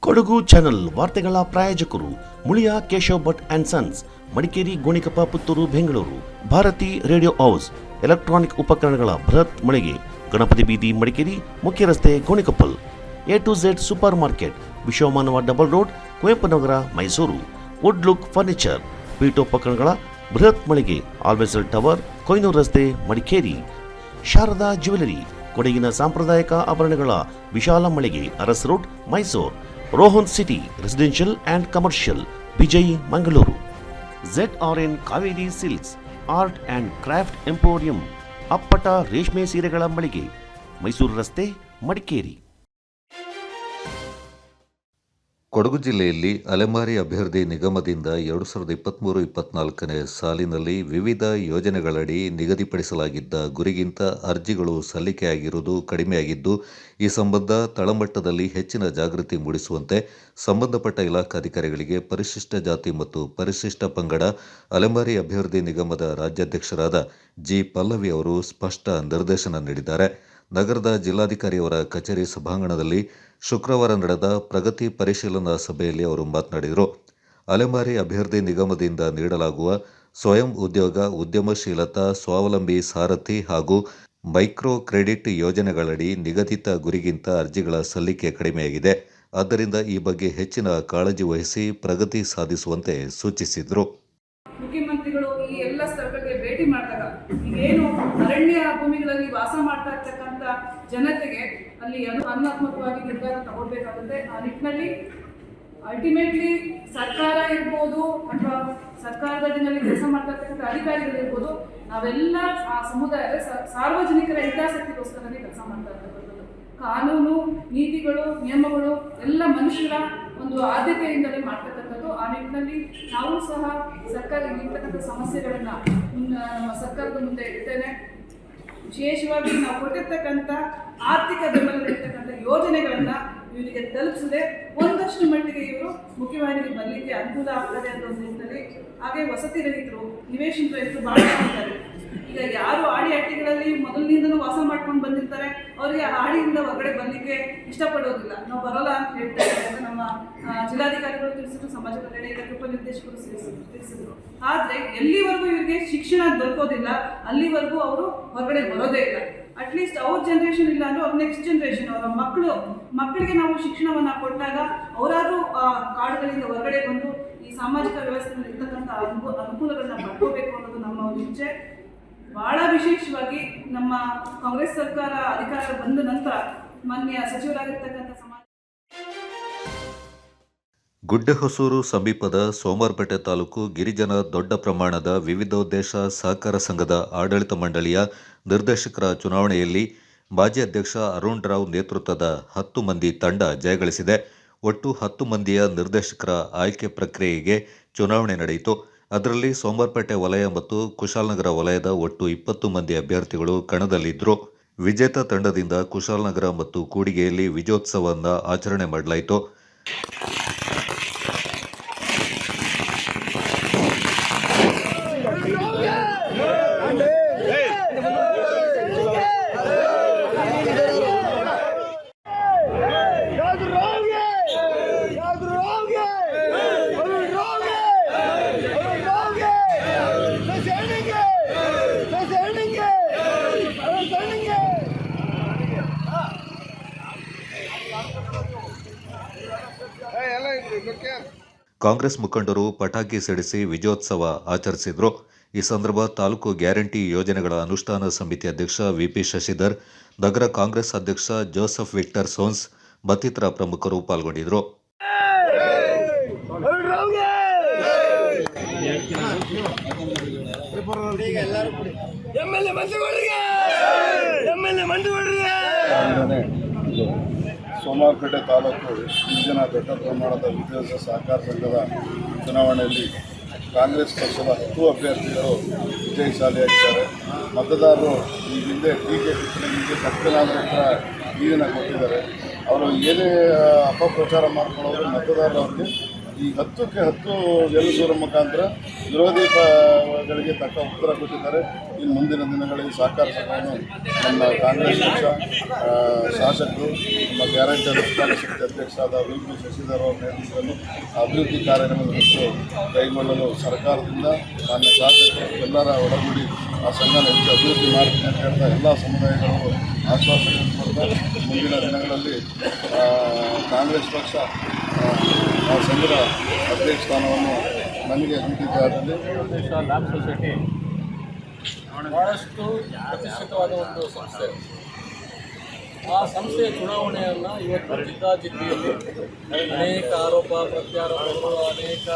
Kodagu channel ವಾರ್ತೆಗಳ ಪ್ರಾಯೋಜಕರು Muliya Keshav Bhat and sons, Madikeri, Gonikoppa, Puttur, Bengaluru. Bharathi radio house, electronic ಉಪಕರಣಗಳ ಬೃಹತ್ ಮಳಿಗೆ, ಗಣಪತಿ ಬೀದಿ, ಮಡಿಕೇರಿ, ಮುಖ್ಯ ರಸ್ತೆ, Gonikoppal. A2Z super market, Vishwamanava double road, Kuvempu Nagar, Mysuru. Wood look furniture, ಪೀಠೋಪಕರಣಗಳ ಬೃಹತ್ ಮಳಿಗೆ, ಆಲ್ವೆಸಲ್ ಟವರ್, ಕೊಯ್ನೂರು ರಸ್ತೆ, ಮಡಿಕೇರಿ. ಶಾರದಾ ಜ್ಯುವೆಲರಿ, ಕೊಡಗಿನ ಸಾಂಪ್ರದಾಯಿಕ ಆಭರಣಗಳ ವಿಶಾಲ ಮಳಿಗೆ, Aras road, Mysuru. Rohan city residential and commercial, Vijay, Mangaluru. ZRN Kaveri silks, art and craft emporium, ಅಪ್ಪಟ ರೇಷ್ಮೆ ಸೀರೆಗಳ ಮಳಿಗೆ, ಮೈಸೂರು ರಸ್ತೆ, ಮಡಿಕೇರಿ. ಕೊಡಗು ಜಿಲ್ಲೆಯಲ್ಲಿ ಅಲೆಮಾರಿ ಅಭಿವೃದ್ಧಿ ನಿಗಮದಿಂದ 2023-24ನೇ ಸಾಲಿನಲ್ಲಿ ವಿವಿಧ ಯೋಜನೆಗಳಡಿ ನಿಗದಿಪಡಿಸಲಾಗಿದ್ದ ಗುರಿಗಿಂತ ಅರ್ಜಿಗಳು ಸಲ್ಲಿಕೆಯಾಗಿರುವುದು ಕಡಿಮೆಯಾಗಿದ್ದು, ಈ ಸಂಬಂಧ ತಳಮಟ್ಟದಲ್ಲಿ ಹೆಚ್ಚಿನ ಜಾಗೃತಿ ಮೂಡಿಸುವಂತೆ ಸಂಬಂಧಪಟ್ಟ ಇಲಾಖಾಧಿಕಾರಿಗಳಿಗೆ ಪರಿಶಿಷ್ಟ ಜಾತಿ ಮತ್ತು ಪರಿಶಿಷ್ಟ ಪಂಗಡ ಅಲೆಮಾರಿ ಅಭಿವೃದ್ಧಿ ನಿಗಮದ ರಾಜ್ಯಾಧ್ಯಕ್ಷರಾದ ಜಿ. ಪಲ್ಲವಿ ಅವರು ಸ್ಪಷ್ಟ ನಿರ್ದೇಶನ ನೀಡಿದ್ದಾರೆ. ನಗರದ ಜಿಲ್ಲಾಧಿಕಾರಿಯವರ ಕಚೇರಿ ಸಭಾಂಗಣದಲ್ಲಿ ಶುಕ್ರವಾರ ನಡೆದ ಪ್ರಗತಿ ಪರಿಶೀಲನಾ ಸಭೆಯಲ್ಲಿ ಅವರು ಮಾತನಾಡಿದರು. ಅಲೆಮಾರಿ ಅಭಿವೃದ್ಧಿ ನಿಗಮದಿಂದ ನೀಡಲಾಗುವ ಸ್ವಯಂ ಉದ್ಯೋಗ, ಉದ್ಯಮಶೀಲತಾ, ಸ್ವಾವಲಂಬಿ ಸಾರಥಿ ಹಾಗೂ ಮೈಕ್ರೋ ಕ್ರೆಡಿಟ್ ಯೋಜನೆಗಳಡಿ ನಿಗದಿತ ಗುರಿಗಿಂತ ಅರ್ಜಿಗಳ ಸಲ್ಲಿಕೆ ಕಡಿಮೆಯಾಗಿದೆ. ಆದ್ದರಿಂದ ಈ ಬಗ್ಗೆ ಹೆಚ್ಚಿನ ಕಾಳಜಿ ವಹಿಸಿ ಪ್ರಗತಿ ಸಾಧಿಸುವಂತೆ ಸೂಚಿಸಿದರು. ಮುಖ್ಯಮಂತ್ರಿಗಳು ಈ ಎಲ್ಲ ಸ್ಥಳಗಳಿಗೆ ಭೇಟಿ ಮಾಡಿದಾಗ ಈಗೇನು ಅರಣ್ಯ ಭೂಮಿಗಳಲ್ಲಿ ವಾಸ ಮಾಡ್ತಾ ಇರ್ತಕ್ಕಂಥ ಜನತೆಗೆ ಅಲ್ಲಿ ಅನುಕೂಲವಾಗಿ ನಿರ್ಧಾರ ತಗೊಳ್ಬೇಕಾಗುತ್ತೆ. ಆ ನಿಟ್ಟಿನಲ್ಲಿ ಅಲ್ಟಿಮೇಟ್ಲಿ ಸರ್ಕಾರ ಇರ್ಬೋದು ಅಥವಾ ಸರ್ಕಾರದ ಅಡಿಯಲ್ಲಿ ಕೆಲಸ ಮಾಡ್ತಾ ಇರ್ತಕ್ಕಂಥ ಅಧಿಕಾರಿಗಳಿರ್ಬೋದು, ನಾವೆಲ್ಲ ಆ ಸಮುದಾಯದ ಸಾರ್ವಜನಿಕರ ಹಿತಾಸಕ್ತಿಗೋಸ್ಕರನೇ ಕೆಲಸ ಮಾಡ್ತಾ ಇರ್ತಕ್ಕಂಥದ್ದು. ಕಾನೂನು, ನೀತಿಗಳು, ನಿಯಮಗಳು ಎಲ್ಲ ಮನುಷ್ಯರ ಒಂದು ಆದ್ಯತೆಯಿಂದಲೇ ಮಾಡ್ತಕ್ಕಂಥದ್ದು. ಆ ನಿಟ್ಟಿನಲ್ಲಿ ನಾವು ಸಹ ಸರ್ಕಾರ ಇರ್ತಕ್ಕಂಥ ಸಮಸ್ಯೆಗಳನ್ನು ನಮ್ಮ ಸರ್ಕಾರದ ಮುಂದೆ ಇಡ್ತೇನೆ. ವಿಶೇಷವಾಗಿ ನಾವು ಕೊಟ್ಟಿರ್ತಕ್ಕಂಥ ಆರ್ಥಿಕ ಬೆಂಬಲದಲ್ಲಿರ್ತಕ್ಕಂಥ ಯೋಜನೆಗಳನ್ನು ಇವರಿಗೆ ತಲುಪಿಸದೆ ಒಂದಷ್ಟು ಮಟ್ಟಿಗೆ ಇವರು ಮುಖ್ಯವಾಹಿನಿಗೆ ಬರಲಿಕ್ಕೆ ಅನುಕೂಲ ಆಗ್ತದೆ ಅನ್ನೋ ನಿಟ್ಟಿನಲ್ಲಿ. ಹಾಗೆ ವಸತಿ ರಹಿತರು, ನಿವೇಶನ ರಹಿತರು ಭಾಳ ಇದ್ದಾರೆ. ಈಗ ಯಾರು ಆಡಿ ಹಟ್ಟಿಗಳಲ್ಲಿ ಮೊದಲಿನಿಂದಲೂ ವಾಸ ಮಾಡ್ಕೊಂಡು ಬಂದಿರ್ತಾರೆ, ಅವರಿಗೆ ಆಡಿಯಿಂದ ಹೊರಗಡೆ ಬರಲಿಕ್ಕೆ ಇಷ್ಟಪಡೋದಿಲ್ಲ. ನಾವು ಬರೋಲ್ಲ ಅಂತ ಹೇಳ್ತಾ ಇದ್ದಾರೆ. ನಮ್ಮ ಜಿಲ್ಲಾಧಿಕಾರಿಗಳು ತಿಳಿಸಿದ್ರು, ಸಮಾಜ ಕಲ್ಯಾಣ ಇಲಾಖೆ ಉಪನಿರ್ದೇಶಕರು ತಿಳಿಸಿದ್ರು. ಆದರೆ ಎಲ್ಲಿವರೆಗೂ ಇವರಿಗೆ ಶಿಕ್ಷಣ ದೊರಕೋದಿಲ್ಲ ಅಲ್ಲಿವರೆಗೂ ಅವರು ಹೊರಗಡೆ ಬರೋದೇ ಇಲ್ಲ. ಅಟ್ಲೀಸ್ಟ್ ಅವ್ರ ಜನ್ರೇಷನ್ ಇಲ್ಲ ಅಂದ್ರೆ ಅವ್ರ ನೆಕ್ಸ್ಟ್ ಜನ್ರೇಷನ್, ಅವರ ಮಕ್ಕಳಿಗೆ ನಾವು ಶಿಕ್ಷಣವನ್ನು ಕೊಟ್ಟಾಗ ಅವರಾದ್ರೂ ಕಾಡುಗಳಿಂದ ಹೊರಗಡೆ ಬಂದು ಈ ಸಾಮಾಜಿಕ ವ್ಯವಸ್ಥೆಯಲ್ಲಿ ಇರ್ತಕ್ಕಂಥ ಅನುಕೂಲಗಳನ್ನ ಪಡ್ಕೋಬೇಕು ಅನ್ನೋದು ನಮ್ಮ ಒಂದು ಇಚ್ಛೆ. ಬಹಳ ವಿಶೇಷವಾಗಿ ನಮ್ಮ ಕಾಂಗ್ರೆಸ್ ಸರ್ಕಾರ ಅಧಿಕಾರ ಬಂದ ನಂತರ ಮಾನ್ಯ ಸಚಿವರಾಗಿರ್ತಕ್ಕಂಥ ಗುಡ್ಡೆಹೊಸೂರು ಸಮೀಪದ ಸೋಮವಾರಪೇಟೆ ತಾಲೂಕು ಗಿರಿಜನ ದೊಡ್ಡ ಪ್ರಮಾಣದ ವಿವಿಧೋದ್ದೇಶ ಸಹಕಾರ ಸಂಘದ ಆಡಳಿತ ಮಂಡಳಿಯ ನಿರ್ದೇಶಕರ ಚುನಾವಣೆಯಲ್ಲಿ ಮಾಜಿ ಅಧ್ಯಕ್ಷ ಅರುಣ್ ರಾವ್ ನೇತೃತ್ವದ 10 ಮಂದಿ ತಂಡ ಜಯಗಳಿಸಿದೆ. ಒಟ್ಟು 10 ಮಂದಿಯ ನಿರ್ದೇಶಕರ ಆಯ್ಕೆ ಪ್ರಕ್ರಿಯೆಗೆ ಚುನಾವಣೆ ನಡೆಯಿತು. ಅದರಲ್ಲಿ ಸೋಮವಾರಪೇಟೆ ವಲಯ ಮತ್ತು ಕುಶಾಲನಗರ ವಲಯದ ಒಟ್ಟು 20 ಮಂದಿ ಅಭ್ಯರ್ಥಿಗಳು ಕಣದಲ್ಲಿದ್ದರು. ವಿಜೇತ ತಂಡದಿಂದ ಕುಶಾಲನಗರ ಮತ್ತು ಕೂಡಿಗೆಯಲ್ಲಿ ವಿಜಯೋತ್ಸವವನ್ನು ಆಚರಣೆ ಮಾಡಲಾಯಿತು. ಕಾಂಗ್ರೆಸ್ ಮುಖಂಡರು ಪಟಾಕಿ ಸಿಡಿಸಿ ವಿಜಯೋತ್ಸವ ಆಚರಿಸಿದರು. ಈ ಸಂದರ್ಭ ತಾಲೂಕು ಗ್ಯಾರಂಟಿ ಯೋಜನೆಗಳ ಅನುಷ್ಠಾನ ಸಮಿತಿ ಅಧ್ಯಕ್ಷ ವಿಪಿ ಶಶಿಧರ್, ನಗರ ಕಾಂಗ್ರೆಸ್ ಅಧ್ಯಕ್ಷ ಜೋಸೆಫ್ ವಿಕ್ಟರ್ ಸೋನ್ಸ್ ಮತ್ತಿತರ ಪ್ರಮುಖರು ಪಾಲ್ಗೊಂಡಿದ್ದರು. ಸೋಮವಾರಪೇಟೆ ತಾಲೂಕು ಗಿರಿಜನ ದೊಡ್ಡ ಪ್ರಮಾಣದ ವಿದ್ಯಾಭ್ಯಾಸ ಸಹಕಾರ ಸಂಘದ ಚುನಾವಣೆಯಲ್ಲಿ ಕಾಂಗ್ರೆಸ್ ಪಕ್ಷದ 10 ಅಭ್ಯರ್ಥಿಗಳು ವಿಜಯಶಾಲಿಯಾಗಿದ್ದಾರೆ. ಮತದಾರರು ಈ ಹಿಂದೆ ಟೀಕೆ ಟಿಪ್ಪಣಿಗೆ ತಪ್ಪಲಾದ ನೀರನ್ನು ಕೊಟ್ಟಿದ್ದಾರೆ. ಅವರು ಏನೇ ಅಪಪ್ರಚಾರ ಮಾಡ್ಕೊಳ್ಳೋರು ಮತದಾರರವ್ರಿಗೆ ಈ 10ಕ್ಕೆ 10 ಗೆಲ್ಲಿಸುವ ಮುಖಾಂತರ ವಿರೋಧಿ ಪಕ್ಷಗಳಿಗೆ ತಕ್ಕ ಉತ್ತರ ಕೊಟ್ಟಿದ್ದಾರೆ. ಇನ್ನು ಮುಂದಿನ ದಿನಗಳಲ್ಲಿ ಸಹಕಾರ ಸಂಘವನ್ನು ನಮ್ಮ ಕಾಂಗ್ರೆಸ್ ಪಕ್ಷ ಶಾಸಕರು ನಮ್ಮ ಗ್ಯಾರಂಟಿ ಅನುಷ್ಠಾನ ಸಮಿತಿ ಅಧ್ಯಕ್ಷರಾದ ವಿ.ಪಿ. ಶಶಿಧರ್ ಅವರ ನೇತೃತ್ವದಲ್ಲಿ ಅಭಿವೃದ್ಧಿ ಕಾರ್ಯಕ್ರಮಗಳನ್ನು ಕೈಗೊಳ್ಳಲು ಸರ್ಕಾರದಿಂದ ಮಾನ್ಯ ಶಾಸಕರು ಎಲ್ಲರ ಒಳಗೂಡಿ ಆ ಸಂಘನ ಹೆಚ್ಚು ಅಭಿವೃದ್ಧಿ ಮಾಡ್ತೀನಿ ಅಂತ ಹೇಳ್ತಾ ಎಲ್ಲ ಸಮುದಾಯಗಳು ಆಶ್ವಾಸನೆಯನ್ನು ಕೊಡ್ತಾರೆ. ಮುಂದಿನ ದಿನಗಳಲ್ಲಿ ಕಾಂಗ್ರೆಸ್ ಪಕ್ಷ ಆ ಸಂಘದ ಅಧ್ಯಕ್ಷ ಸ್ಥಾನವನ್ನು ನನಗೆ ನೀಡಿದ್ದಾದಲ್ಲಿ ಲ್ಯಾಬ್ ಸೊಸೈಟಿ ಭಾಳಷ್ಟು ಪ್ರತಿಷ್ಠಿತವಾದ ಒಂದು ಸಂಸ್ಥೆ. ಆ ಸಂಸ್ಥೆಯ ಚುನಾವಣೆಯನ್ನು ಇವತ್ತು ಜಿದ್ದಾಜಿದ್ದಿಯಲ್ಲಿ ಅನೇಕ ಆರೋಪ ಪ್ರತ್ಯಾರೋಪಗಳು, ಅನೇಕ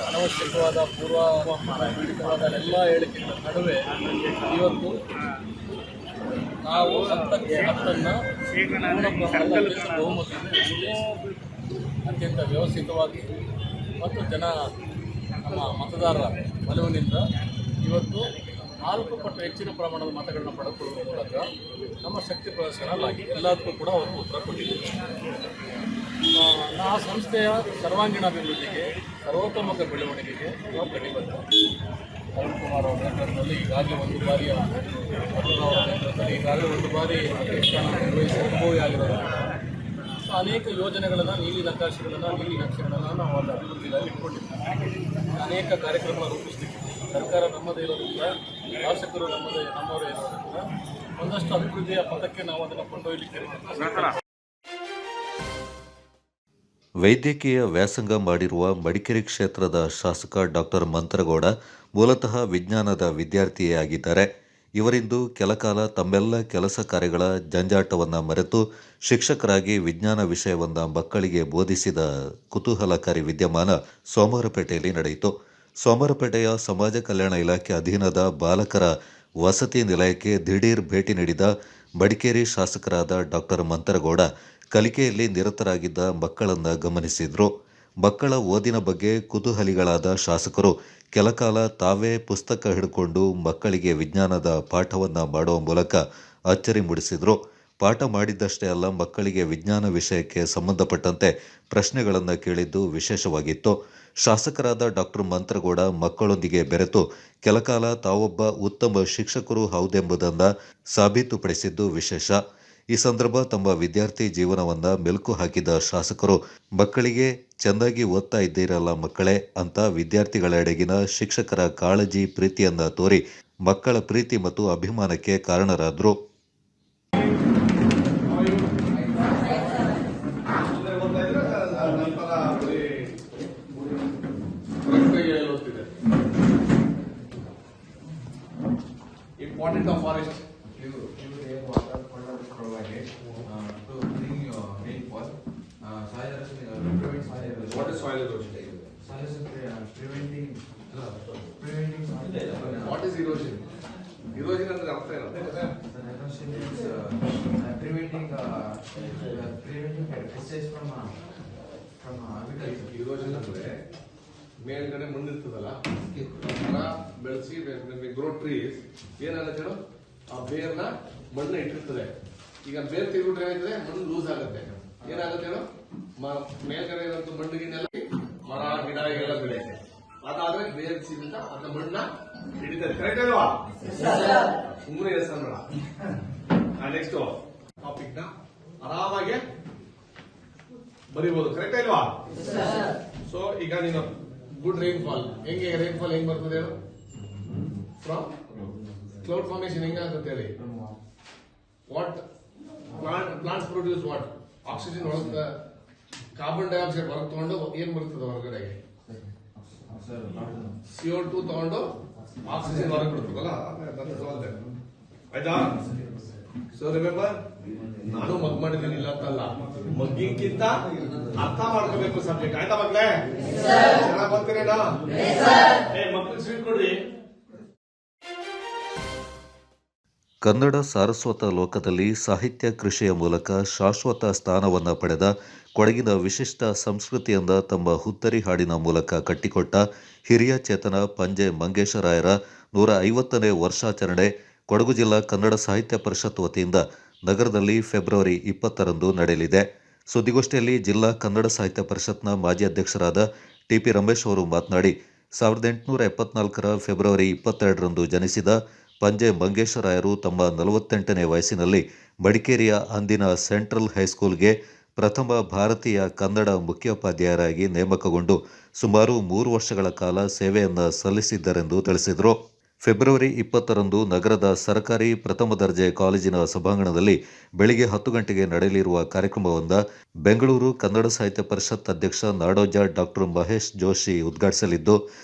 ಅನವಶ್ಯಕವಾದ ಪೂರ್ವಪೀಡಿತವಾದ ಎಲ್ಲ ಹೇಳಿಕೆಗಳ ನಡುವೆ ಇವತ್ತು ನಾವು 10ಕ್ಕೆ 10 ಪೂರ್ಣ ಪ್ರಮಾಣದಲ್ಲಿ ಬಹುಮತದಿಂದ ಅತ್ಯಂತ ವ್ಯವಸ್ಥಿತವಾಗಿ ಮತ್ತು ನಮ್ಮ ಮತದಾರರ ಒಲವಿನಿಂದ ಇವತ್ತು 4 ಪಟ್ಟು ಹೆಚ್ಚಿನ ಪ್ರಮಾಣದ ಮತಗಳನ್ನು ಪಡೆದುಕೊಳ್ಳುವ ಮೂಲಕ ನಮ್ಮ ಶಕ್ತಿ ಪ್ರದರ್ಶನಲಾಗಿದೆ. ಎಲ್ಲದಕ್ಕೂ ಕೂಡ ಅವರು ಉತ್ತರ ಕೊಟ್ಟಿದ್ದೀವಿ. ಆ ಸಂಸ್ಥೆಯ ಸರ್ವಾಂಗೀಣ ಅಭಿವೃದ್ಧಿಗೆ, ಸರ್ವತೋಮುಖ ಬೆಳವಣಿಗೆಗೆ ನಾವು ಕಟಿಬದ್ಧ. ಅರುಣ್ ಕುಮಾರ್ ಅವರ ನೇತೃತ್ವದಲ್ಲಿ ಈಗಾಗಲೇ ಒಂದು ಬಾರಿ ಅಧ್ಯಕ್ಷಾನ ನಿರ್ವಹಿಸಿ ಅನುಭವಿ ಆಗಿರೋದ್ರಿಂದ ಅನೇಕ ಯೋಜನೆಗಳನ್ನು, ನೀಲಿ ನಕ್ಷೆಗಳನ್ನು ನಾವು ಅದರ ಅಭಿವೃದ್ಧಿಗಾಗಿ ಇಟ್ಕೊಂಡಿದ್ದೀವಿ. ಅನೇಕ ಕಾರ್ಯಕ್ರಮಗಳನ್ನು ರೂಪಿಸ್ತೀವಿ. ಸರ್ಕಾರ ನಮ್ಮದೇ ಇರೋದ್ರಿಂದ, ಶಾಸಕರು ನಮ್ಮವರೇ ಇರೋದ್ರಿಂದ ಒಂದಷ್ಟು ಅಭಿವೃದ್ಧಿಯ ಪಥಕ್ಕೆ ನಾವು ಅದನ್ನು ಕೊಂಡೊಯ್ಯಲಿಕ್ಕೆ ವೈದ್ಯಕೀಯ ವ್ಯಾಸಂಗ ಮಾಡಿರುವ ಮಡಿಕೇರಿ ಕ್ಷೇತ್ರದ ಶಾಸಕ ಡಾಕ್ಟರ್ ಮಂತ್ರಗೌಡ ಮೂಲತಃ ವಿಜ್ಞಾನದ ವಿದ್ಯಾರ್ಥಿಯೇ ಆಗಿದ್ದಾರೆ. ಇವರಿಂದು ಕೆಲಕಾಲ ತಮ್ಮೆಲ್ಲ ಕೆಲಸ ಕಾರ್ಯಗಳ ಜಂಜಾಟವನ್ನು ಮರೆತು ಶಿಕ್ಷಕರಾಗಿ ವಿಜ್ಞಾನ ವಿಷಯವನ್ನು ಮಕ್ಕಳಿಗೆ ಬೋಧಿಸಿದ ಕುತೂಹಲಕಾರಿ ವಿದ್ಯಮಾನ ಸೋಮವಾರಪೇಟೆಯಲ್ಲಿ ನಡೆಯಿತು. ಸೋಮವಾರಪೇಟೆಯ ಸಮಾಜ ಕಲ್ಯಾಣ ಇಲಾಖೆ ಅಧೀನದ ಬಾಲಕರ ವಸತಿ ನಿಲಯಕ್ಕೆ ದಿಢೀರ್ ಭೇಟಿ ನೀಡಿದ ಮಡಿಕೇರಿ ಶಾಸಕರಾದ ಡಾಕ್ಟರ್ ಮಂತ್ರಗೌಡ ಕಲಿಕೆಯಲ್ಲಿ ನಿರತರಾಗಿದ್ದ ಮಕ್ಕಳನ್ನು ಗಮನಿಸಿದರು. ಮಕ್ಕಳ ಓದಿನ ಬಗ್ಗೆ ಕುತೂಹಲಿಗಳಾದ ಶಾಸಕರು ಕೆಲಕಾಲ ತಾವೇ ಪುಸ್ತಕ ಹಿಡ್ಕೊಂಡು ಮಕ್ಕಳಿಗೆ ವಿಜ್ಞಾನದ ಪಾಠವನ್ನು ಮಾಡುವ ಮೂಲಕ ಅಚ್ಚರಿ ಮೂಡಿಸಿದರು. ಪಾಠ ಮಾಡಿದ್ದಷ್ಟೇ ಅಲ್ಲ, ಮಕ್ಕಳಿಗೆ ವಿಜ್ಞಾನ ವಿಷಯಕ್ಕೆ ಸಂಬಂಧಪಟ್ಟಂತೆ ಪ್ರಶ್ನೆಗಳನ್ನು ಕೇಳಿದ್ದು ವಿಶೇಷವಾಗಿತ್ತು. ಶಾಸಕರಾದ ಡಾಕ್ಟರ್ ಮಂತ್ರಗೌಡ ಮಕ್ಕಳೊಂದಿಗೆ ಬೆರೆತು ಕೆಲಕಾಲ ತಾವೊಬ್ಬ ಉತ್ತಮ ಶಿಕ್ಷಕರು ಹೌದೆಂಬುದನ್ನು ಸಾಬೀತುಪಡಿಸಿದ್ದು ವಿಶೇಷ. ಈ ಸಂದರ್ಭ ತಮ್ಮ ವಿದ್ಯಾರ್ಥಿ ಜೀವನವನ್ನು ಮೆಲುಕು ಹಾಕಿದ ಶಾಸಕರು ಮಕ್ಕಳಿಗೆ ಚೆಂದಾಗಿ ಓದ್ತಾ ಇದ್ದೀರಲ್ಲ ಮಕ್ಕಳೇ ಅಂತ ವಿದ್ಯಾರ್ಥಿಗಳೆಡೆಗಿನ ಶಿಕ್ಷಕರ ಕಾಳಜಿ, ಪ್ರೀತಿಯನ್ನ ತೋರಿ ಮಕ್ಕಳ ಪ್ರೀತಿ ಮತ್ತು ಅಭಿಮಾನಕ್ಕೆ ಕಾರಣರಾದರು. Important of forest. What is soil erosion? Soil erosion preventing. What is erosion? Erosion ಅಂದ್ರೆ ಅರ್ಥ ಏನು? Erosion is preventing pesticides from agriculture. Erosion ಅಂದ್ರೆ ಮೇಲ್ಗಡೆ ಮಣ್ಣು ಇರ್ತದಲ್ಲ, ಮರ ಬೆಳೆಸಿ ಗ್ರೋ ಟ್ರೀಸ್ ಏನಾಗುತ್ತೆ ಹೇಳು, ಆ ಬೇರ್ನ ಮಣ್ಣು ಇಟ್ಟಿರ್ತದೆ. ಈಗ ಬೇರ್ ತೆಗೆದುಬಿಟ್ರೆ ಏನಾಯ್ತದೆ, ಮಣ್ಣು ಲೂಸ್ ಆಗುತ್ತೆ. ಏನಾಗುತ್ತೆ ಹೇಳು, ಮೇಲ್ಗಡೆ ಇರೋಂಥ ಮಣ್ಣಿಗೆಲ್ಲ ಮರ ಗಿಡ ಎಲ್ಲ ಬೆಳೆಯುತ್ತೆ. ಅದಾದ್ರೆ ಬೇರ್ಸಿಂದ ಅದನ್ನ ಮಣ್ಣ ಹಿಡಿತದೆ. ಕರೆಕ್ಟ್ ಅಲ್ವಾ? ಸುಮ್ಮನೆ ಎಸ್ ಅನ್ಬೇಡ. ನೆಕ್ಸ್ಟ್ ಟಾಪಿಕ್ ನ ಆರಾಮಾಗಿ ಬರೀಬಹುದು. ಕರೆಕ್ಟ್ ಅಲ್ವಾ? ಸೊ ಈಗ ನೀನು ಗುಡ್ ರೈನ್ಫಾಲ್ ಹೆಂಗೆ ಬರ್ತದೆ ಹೇಳು? ಫ್ರಮ್ ಕ್ಲೌಡ್ ಫಾರ್ಮೇಶನ್ ಹೆಂಗಾಗುತ್ತೆ ಹೇಳಿ? What plants produce what? Oxygen ಒಳಗೆ ಕಾರ್ಬನ್ ಡೈಆಕ್ಸೈಡ್ ಹೊರಗೆ ತಗೊಂಡು ಏನ್ ಬರ್ತದೆ ಹೊರಗಡೆಗೆ? CO2 ತಗೊಂಡು ಆಕ್ಸಿಜನ್ ಹೊರಗೆ ಬಿಡ್ತದಲ್ಲ, ಆಯ್ತಾ? ಸೊ ರಿಮೆಂಬರ್, ನಾನು ಮಗ್ ಮಾಡಿದ್ದೀನಿ ಇಲ್ಲ ಅಂತಲ್ಲ, ಮಗ್ಗಿಂಕಿಂತ ಅರ್ಥ ಮಾಡ್ಕೋಬೇಕು ಸಬ್ಜೆಕ್ಟ್. ಆಯ್ತಾ ಮಗ್ಲೇ? ಚೆನ್ನಾಗಿ ಬರ್ತೀರೇನಾ? ಮಕ್ಳಿಗೆ ಸ್ವೀಟ್ ಕೊಡ್ರಿ. ಕನ್ನಡ ಸಾರಸ್ವತ ಲೋಕದಲ್ಲಿ ಸಾಹಿತ್ಯ ಕೃಷಿಯ ಮೂಲಕ ಶಾಶ್ವತ ಸ್ಥಾನವನ್ನು ಪಡೆದ ಕೊಡಗಿನ ವಿಶಿಷ್ಟ ಸಂಸ್ಕೃತಿಯಿಂದ ತಮ್ಮ ಹುತ್ತರಿ ಹಾಡಿನ ಮೂಲಕ ಕಟ್ಟಿಕೊಟ್ಟ ಹಿರಿಯ ಚೇತನ ಪಂಜೆ ಮಂಗೇಶರಾಯರ 150ನೇ ವರ್ಷಾಚರಣೆ ಕೊಡಗು ಜಿಲ್ಲಾ ಕನ್ನಡ ಸಾಹಿತ್ಯ ಪರಿಷತ್ ವತಿಯಿಂದ ನಗರದಲ್ಲಿ ಫೆಬ್ರವರಿ 20ರಂದು ನಡೆಯಲಿದೆ. ಸುದ್ದಿಗೋಷ್ಠಿಯಲ್ಲಿ ಜಿಲ್ಲಾ ಕನ್ನಡ ಸಾಹಿತ್ಯ ಪರಿಷತ್ನ ಮಾಜಿ ಅಧ್ಯಕ್ಷರಾದ ಟಿಪಿ ರಮೇಶ್ ಅವರು ಮಾತನಾಡಿ 1874ರ ಫೆಬ್ರವರಿ 22ರಂದು ಜನಿಸಿದ ಪಂಜೆ ಮಂಗೇಶರಾಯರು ತಮ್ಮ 48ನೇ ವಯಸ್ಸಿನಲ್ಲಿ ಮಡಿಕೇರಿಯ ಅಂದಿನ ಸೆಂಟ್ರಲ್ ಹೈಸ್ಕೂಲ್ಗೆ ಪ್ರಥಮ ಭಾರತೀಯ ಕನ್ನಡ ಮುಖ್ಯೋಪಾಧ್ಯಾಯರಾಗಿ ನೇಮಕಗೊಂಡು ಸುಮಾರು 3 ವರ್ಷಗಳ ಕಾಲ ಸೇವೆಯನ್ನು ಸಲ್ಲಿಸಿದ್ದರೆಂದು ತಿಳಿಸಿದರು. ಫೆಬ್ರವರಿ 20ರಂದು ನಗರದ ಸರ್ಕಾರಿ ಪ್ರಥಮ ದರ್ಜೆ ಕಾಲೇಜಿನ ಸಭಾಂಗಣದಲ್ಲಿ ಬೆಳಿಗ್ಗೆ 10 ಗಂಟೆಗೆ ನಡೆಯಲಿರುವ ಕಾರ್ಯಕ್ರಮವನ್ನು ಬೆಂಗಳೂರು ಕನ್ನಡ ಸಾಹಿತ್ಯ ಪರಿಷತ್ ಅಧ್ಯಕ್ಷ ನಾಡೋಜ ಡಾಕ್ಟರ್ ಮಹೇಶ್ ಜೋಶಿ ಉದ್ಘಾಟಿಸಲಿದ್ದು,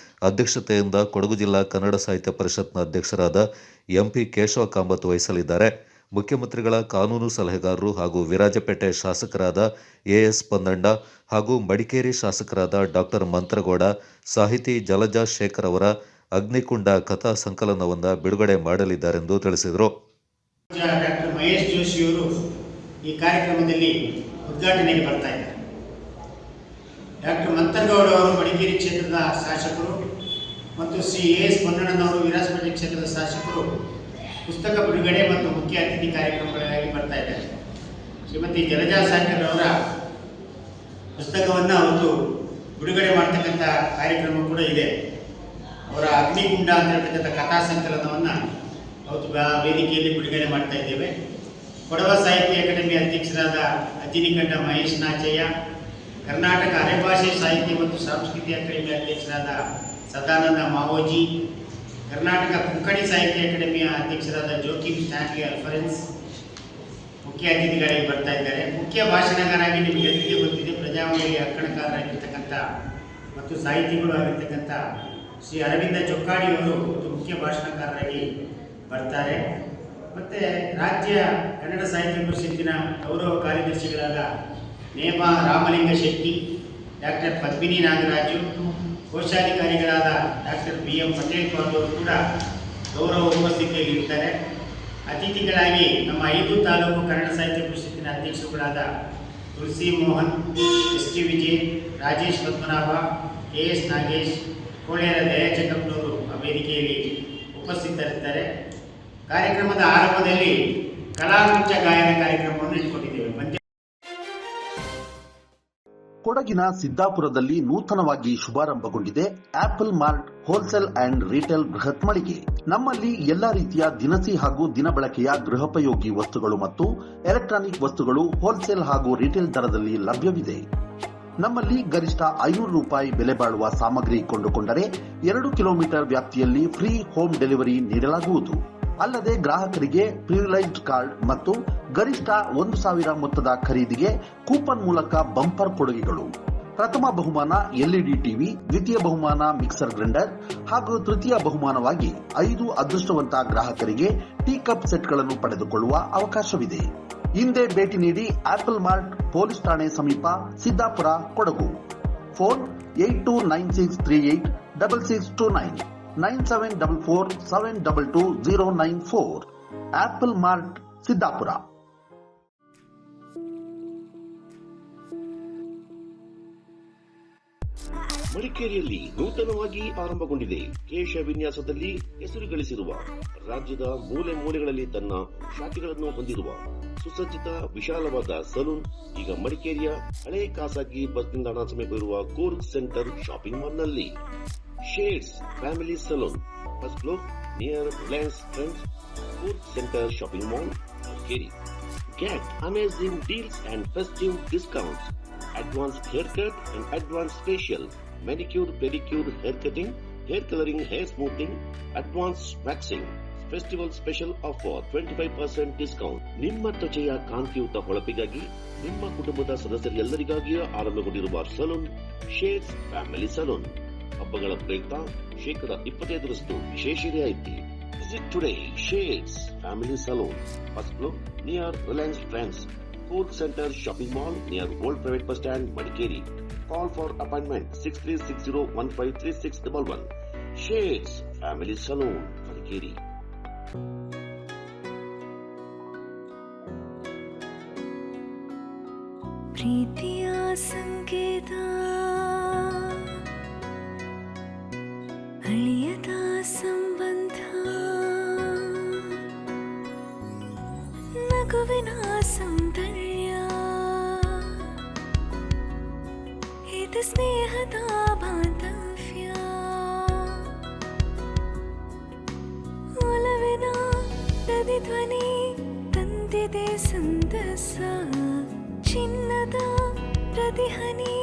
ಅಧ್ಯಕ್ಷತೆಯಿಂದ ಕೊಡಗು ಜಿಲ್ಲಾ ಕನ್ನಡ ಸಾಹಿತ್ಯ ಪರಿಷತ್ನ ಅಧ್ಯಕ್ಷರಾದ ಎಂಪಿ ಕೇಶವ ಕಾಮತ್ ವಹಿಸಲಿದ್ದಾರೆ. ಮುಖ್ಯಮಂತ್ರಿಗಳ ಕಾನೂನು ಸಲಹೆಗಾರರು ಹಾಗೂ ವಿರಾಜಪೇಟೆ ಶಾಸಕರಾದ ಎಎಸ್ ಪನ್ನಣ್ಣ ಹಾಗೂ ಮಡಿಕೇರಿ ಶಾಸಕರಾದ ಡಾಕ್ಟರ್ ಮಂತ್ರಗೌಡ ಸಾಹಿತಿ ಜಲಜಾ ಶೇಖರ್ ಅವರ ಅಗ್ನಿಕುಂಡ ಕಥಾ ಸಂಕಲನವನ್ನು ಬಿಡುಗಡೆ ಮಾಡಲಿದ್ದಾರೆಂದು ತಿಳಿಸಿದರು. ಡಾಕ್ಟರ್ ಮಹೇಶ್ ಜೋಶಿಯವರು ಈ ಕಾರ್ಯಕ್ರಮದಲ್ಲಿ ಉದ್ಘಾಟನೆಗೆ ಬರ್ತಾ ಇದ್ದಾರೆ. ಡಾಕ್ಟರ್ ಮಂತ್ರಗೌಡ ಅವರು ಮಡಿಕೇರಿ ಕ್ಷೇತ್ರದ ಶಾಸಕರು ಮತ್ತು ಶ್ರೀ ಎಸ್ ಪನ್ನಣ್ಣನವರು ವಿರಾಜಪೇಟೆ ಕ್ಷೇತ್ರದ ಶಾಸಕರು ಪುಸ್ತಕ ಬಿಡುಗಡೆ ಮತ್ತು ಮುಖ್ಯ ಅತಿಥಿ ಕಾರ್ಯಕ್ರಮಗಳಿಗಾಗಿ ಬರ್ತಾ ಇದ್ದಾರೆ. ಶ್ರೀಮತಿ ಜಲಜಾ ಶೇಖರ್ ಅವರ ಪುಸ್ತಕವನ್ನು ಅವತ್ತು ಬಿಡುಗಡೆ ಮಾಡ್ತಕ್ಕಂಥ ಕಾರ್ಯಕ್ರಮ ಕೂಡ ಇದೆ. ಅವರ ಅಗ್ನಿಕುಂಡ ಅಂತ ಹೇಳ್ತಕ್ಕಂಥ ಕಥಾ ಸಂಕಲನವನ್ನು ಅವತ್ತು ವೇದಿಕೆಯಲ್ಲಿ ಬಿಡುಗಡೆ ಮಾಡ್ತಾ ಇದ್ದೇವೆ. ಕೊಡವ ಸಾಹಿತ್ಯ ಅಕಾಡೆಮಿ ಅಧ್ಯಕ್ಷರಾದ ಅಜ್ಜಿನಿಕಂಡ ಮಹೇಶ್ ನಾಚಯ್ಯ, ಕರ್ನಾಟಕ ಅರೆಭಾಷೆ ಸಾಹಿತ್ಯ ಮತ್ತು ಸಂಸ್ಕೃತಿ ಅಕಾಡೆಮಿ ಅಧ್ಯಕ್ಷರಾದ ಸದಾನಂದ ಮಾವೋಜಿ, ಕರ್ನಾಟಕ ಕೊಂಕಣಿ ಸಾಹಿತ್ಯ ಅಕಾಡೆಮಿಯ ಅಧ್ಯಕ್ಷರಾದ ಜೋಕಿಮ್ ಸ್ಟ್ಯಾನ್ಲಿ ಅಲ್ಫರೆನ್ಸ್ ಮುಖ್ಯ ಅತಿಥಿಗಳಾಗಿ ಬರ್ತಾ ಇದ್ದಾರೆ. ಮುಖ್ಯ ಭಾಷಣಗಾರಾಗಿ ನಿಮಗೆ ಎದುರಿಗೆ ಗೊತ್ತಿದೆ, ಪ್ರಜಾವಾಣಿಯಲ್ಲಿ ಅಕ್ಕಣಕಾರರಾಗಿರ್ತಕ್ಕಂಥ ಮತ್ತು ಸಾಹಿತಿಗಳು ಆಗಿರ್ತಕ್ಕಂಥ ಶ್ರೀ ಅರವಿಂದ ಚೊಕ್ಕಾಡಿಯವರು ಮುಖ್ಯ ಭಾಷಣಕಾರರಾಗಿ ಬರ್ತಾರೆ. ಮತ್ತು ರಾಜ್ಯ ಕನ್ನಡ ಸಾಹಿತ್ಯ ಪರಿಷತ್ತಿನ ಗೌರವ ಕಾರ್ಯದರ್ಶಿಗಳಾದ ನೇಮಾ ರಾಮಲಿಂಗ ಶೆಟ್ಟಿ, ಡಾಕ್ಟರ್ ಪದ್ಮಿನಿ ನಾಗರಾಜು, ಕೋಶಾಧಿಕಾರಿಗಳಾದ ಡಾಕ್ಟರ್ BM ಪಟೇಲ್ ಅವರು ಕೂಡ ಗೌರವ ಉಪಸ್ಥಿತಿಯಲ್ಲಿ ಇರ್ತಾರೆ. ಅತಿಥಿಗಳಾಗಿ ನಮ್ಮ 5 ತಾಲೂಕು ಕನ್ನಡ ಸಾಹಿತ್ಯ ಪರಿಷತ್ತಿನ ಅಧ್ಯಕ್ಷರುಗಳಾದ ತುಳಸಿ ಮೋಹನ್, ST ವಿಜಯ್, ರಾಜೇಶ್ ಪದ್ಮನಾಭ, KS ನಾಗೇಶ್, ಕೋಳೇರ ದಯಾಚಕಪ್ಪನವರು ಆ ವೇದಿಕೆಯಲ್ಲಿ ಉಪಸ್ಥಿತರಿರ್ತಾರೆ. ಕಾರ್ಯಕ್ರಮದ ಆರಂಭದಲ್ಲಿ ಕಲಾಕುಂಚ ಗಾಯನ ಕಾರ್ಯಕ್ರಮವನ್ನು ಇಟ್ಕೊಂಡಿದ್ದೇವೆ. ಕೊಡಗಿನ ಸಿದ್ದಾಪುರದಲ್ಲಿ ನೂತನವಾಗಿ ಶುಭಾರಂಭಗೊಂಡಿದೆ Apple Mart wholesale and retail ಬೃಹತ್ ಮಳಿಗೆ. ನಮ್ಮಲ್ಲಿ ಎಲ್ಲಾ ರೀತಿಯ ದಿನಸಿ ಹಾಗೂ ದಿನಬಳಕೆಯ ಗೃಹೋಪಯೋಗಿ ವಸ್ತುಗಳು ಮತ್ತು ಎಲೆಕ್ಟ್ರಾನಿಕ್ ವಸ್ತುಗಳು ಹೋಲ್ಸೇಲ್ ಹಾಗೂ ರಿಟೇಲ್ ದರದಲ್ಲಿ ಲಭ್ಯವಿದೆ. ನಮ್ಮಲ್ಲಿ ಗರಿಷ್ಠ 500 ರೂಪಾಯಿ ಬೆಲೆ ಬಾಳುವ ಸಾಮಗ್ರಿ ಕೊಂಡುಕೊಂಡರೆ 2 ಕಿಲೋಮೀಟರ್ ವ್ಯಾಪ್ತಿಯಲ್ಲಿ ಫ್ರೀ ಹೋಮ್ ಡೆಲಿವರಿ ನೀಡಲಾಗುವುದು. ಅಲ್ಲದೆ ಗ್ರಾಹಕರಿಗೆ ಪ್ರಿವಿಲೈಜ್ಡ್ ಕಾರ್ಡ್ ಮತ್ತು ಗರಿಷ್ಠ 1,000 ಮೊತ್ತದ ಖರೀದಿಗೆ ಕೂಪನ್ ಮೂಲಕ ಬಂಪರ್ ಕೊಡುಗೆಗಳು. ಪ್ರಥಮ ಬಹುಮಾನ LED ಟಿವಿ, ದ್ವಿತೀಯ ಬಹುಮಾನ ಮಿಕ್ಸರ್ ಗ್ರೈಂಡರ್ ಹಾಗೂ ತೃತೀಯ ಬಹುಮಾನವಾಗಿ 5 ಅದೃಷ್ಟವಂತ ಗ್ರಾಹಕರಿಗೆ ಟೀ ಕಪ್ ಸೆಟ್ಗಳನ್ನು ಪಡೆದುಕೊಳ್ಳುವ ಅವಕಾಶವಿದೆ. ಹಿಂದೆ ಭೇಟಿ ನೀಡಿ ಆಪಲ್ ಮಾರ್ಟ್, ಪೊಲೀಸ್ ಠಾಣೆ ಸಮೀಪ, Siddapura, Kodagu. Phone 8296386629 9744722094. Apple mart, Siddapura. ಮಡಿಕೇರಿಯಲ್ಲಿ ನೂತನವಾಗಿ ಆರಂಭಗೊಂಡಿದೆ. ಕೇಶ ವಿನ್ಯಾಸದಲ್ಲಿ ಹೆಸರು ಗಳಿಸಿರುವ, ರಾಜ್ಯದ ಮೂಲೆ ಮೂಲೆಗಳಲ್ಲಿ ತನ್ನ ಶಾಖೆಗಳನ್ನು ಹೊಂದಿರುವ ಸುಸಜ್ಜಿತ ವಿಶಾಲವಾದ ಸಲೂನ್ ಈಗ ಮಡಿಕೇರಿಯ ಹಳೆ ಖಾಸಗಿ ಬಸ್ ನಿಲ್ದಾಣ ಸಮೀಪವಿರುವ ಕೂರ್ಗ್ ಸೆಂಟರ್ ಶಾಪಿಂಗ್ ಮಾಲ್ನಲ್ಲಿ. Shades family salon, first floor, near Reliance trends, Coorg centre shopping mall, Madikeri. Get amazing deals and festive discounts. Advanced haircut and advanced facial, manicure, pedicure, hair cutting, hair coloring, hair smoothing, advanced waxing. Festival special offer 25% discount. ನಿಮ್ಮ ತ್ವಚೆಯ ಕಾಂತಿಯುತ ಹೊಳಪಿಗಾಗಿ, ನಿಮ್ಮ ಕುಟುಂಬದ ಸದಸ್ಯರೆಲ್ಲರಿಗಾಗಿಯೂ ಆರಂಭಗೊಂಡಿರುವ salon shades family salon. ಹಬ್ಬಗಳ ಪ್ರಯುಕ್ತ 25% ವಿಶೇಷ ರಿಯಾಯಿತಿ. Visit today shades family salon, first floor, near Reliance trends, Coorg centre shopping mall, near old private bus stand, Madikeri. Call for appointment 6360153611. Shades Family Saloon, Madikeri. ಪ್ರೀತಿಯ ಸಂಕೇತ ಅಳಿಯದ ಸಂಬಂಧ, ನಗುವಿನ ಸೌಂದರ್ಯ ಇದು ಸ್ನೇಹದ ಬಾಂಧವ್ಯ, ಒಲವಿನ ಪ್ರತಿಧ್ವನಿ ತಂದಿದೆ ಸಂತಸ, ಚಿನ್ನದ ಪ್ರತಿಹನಿ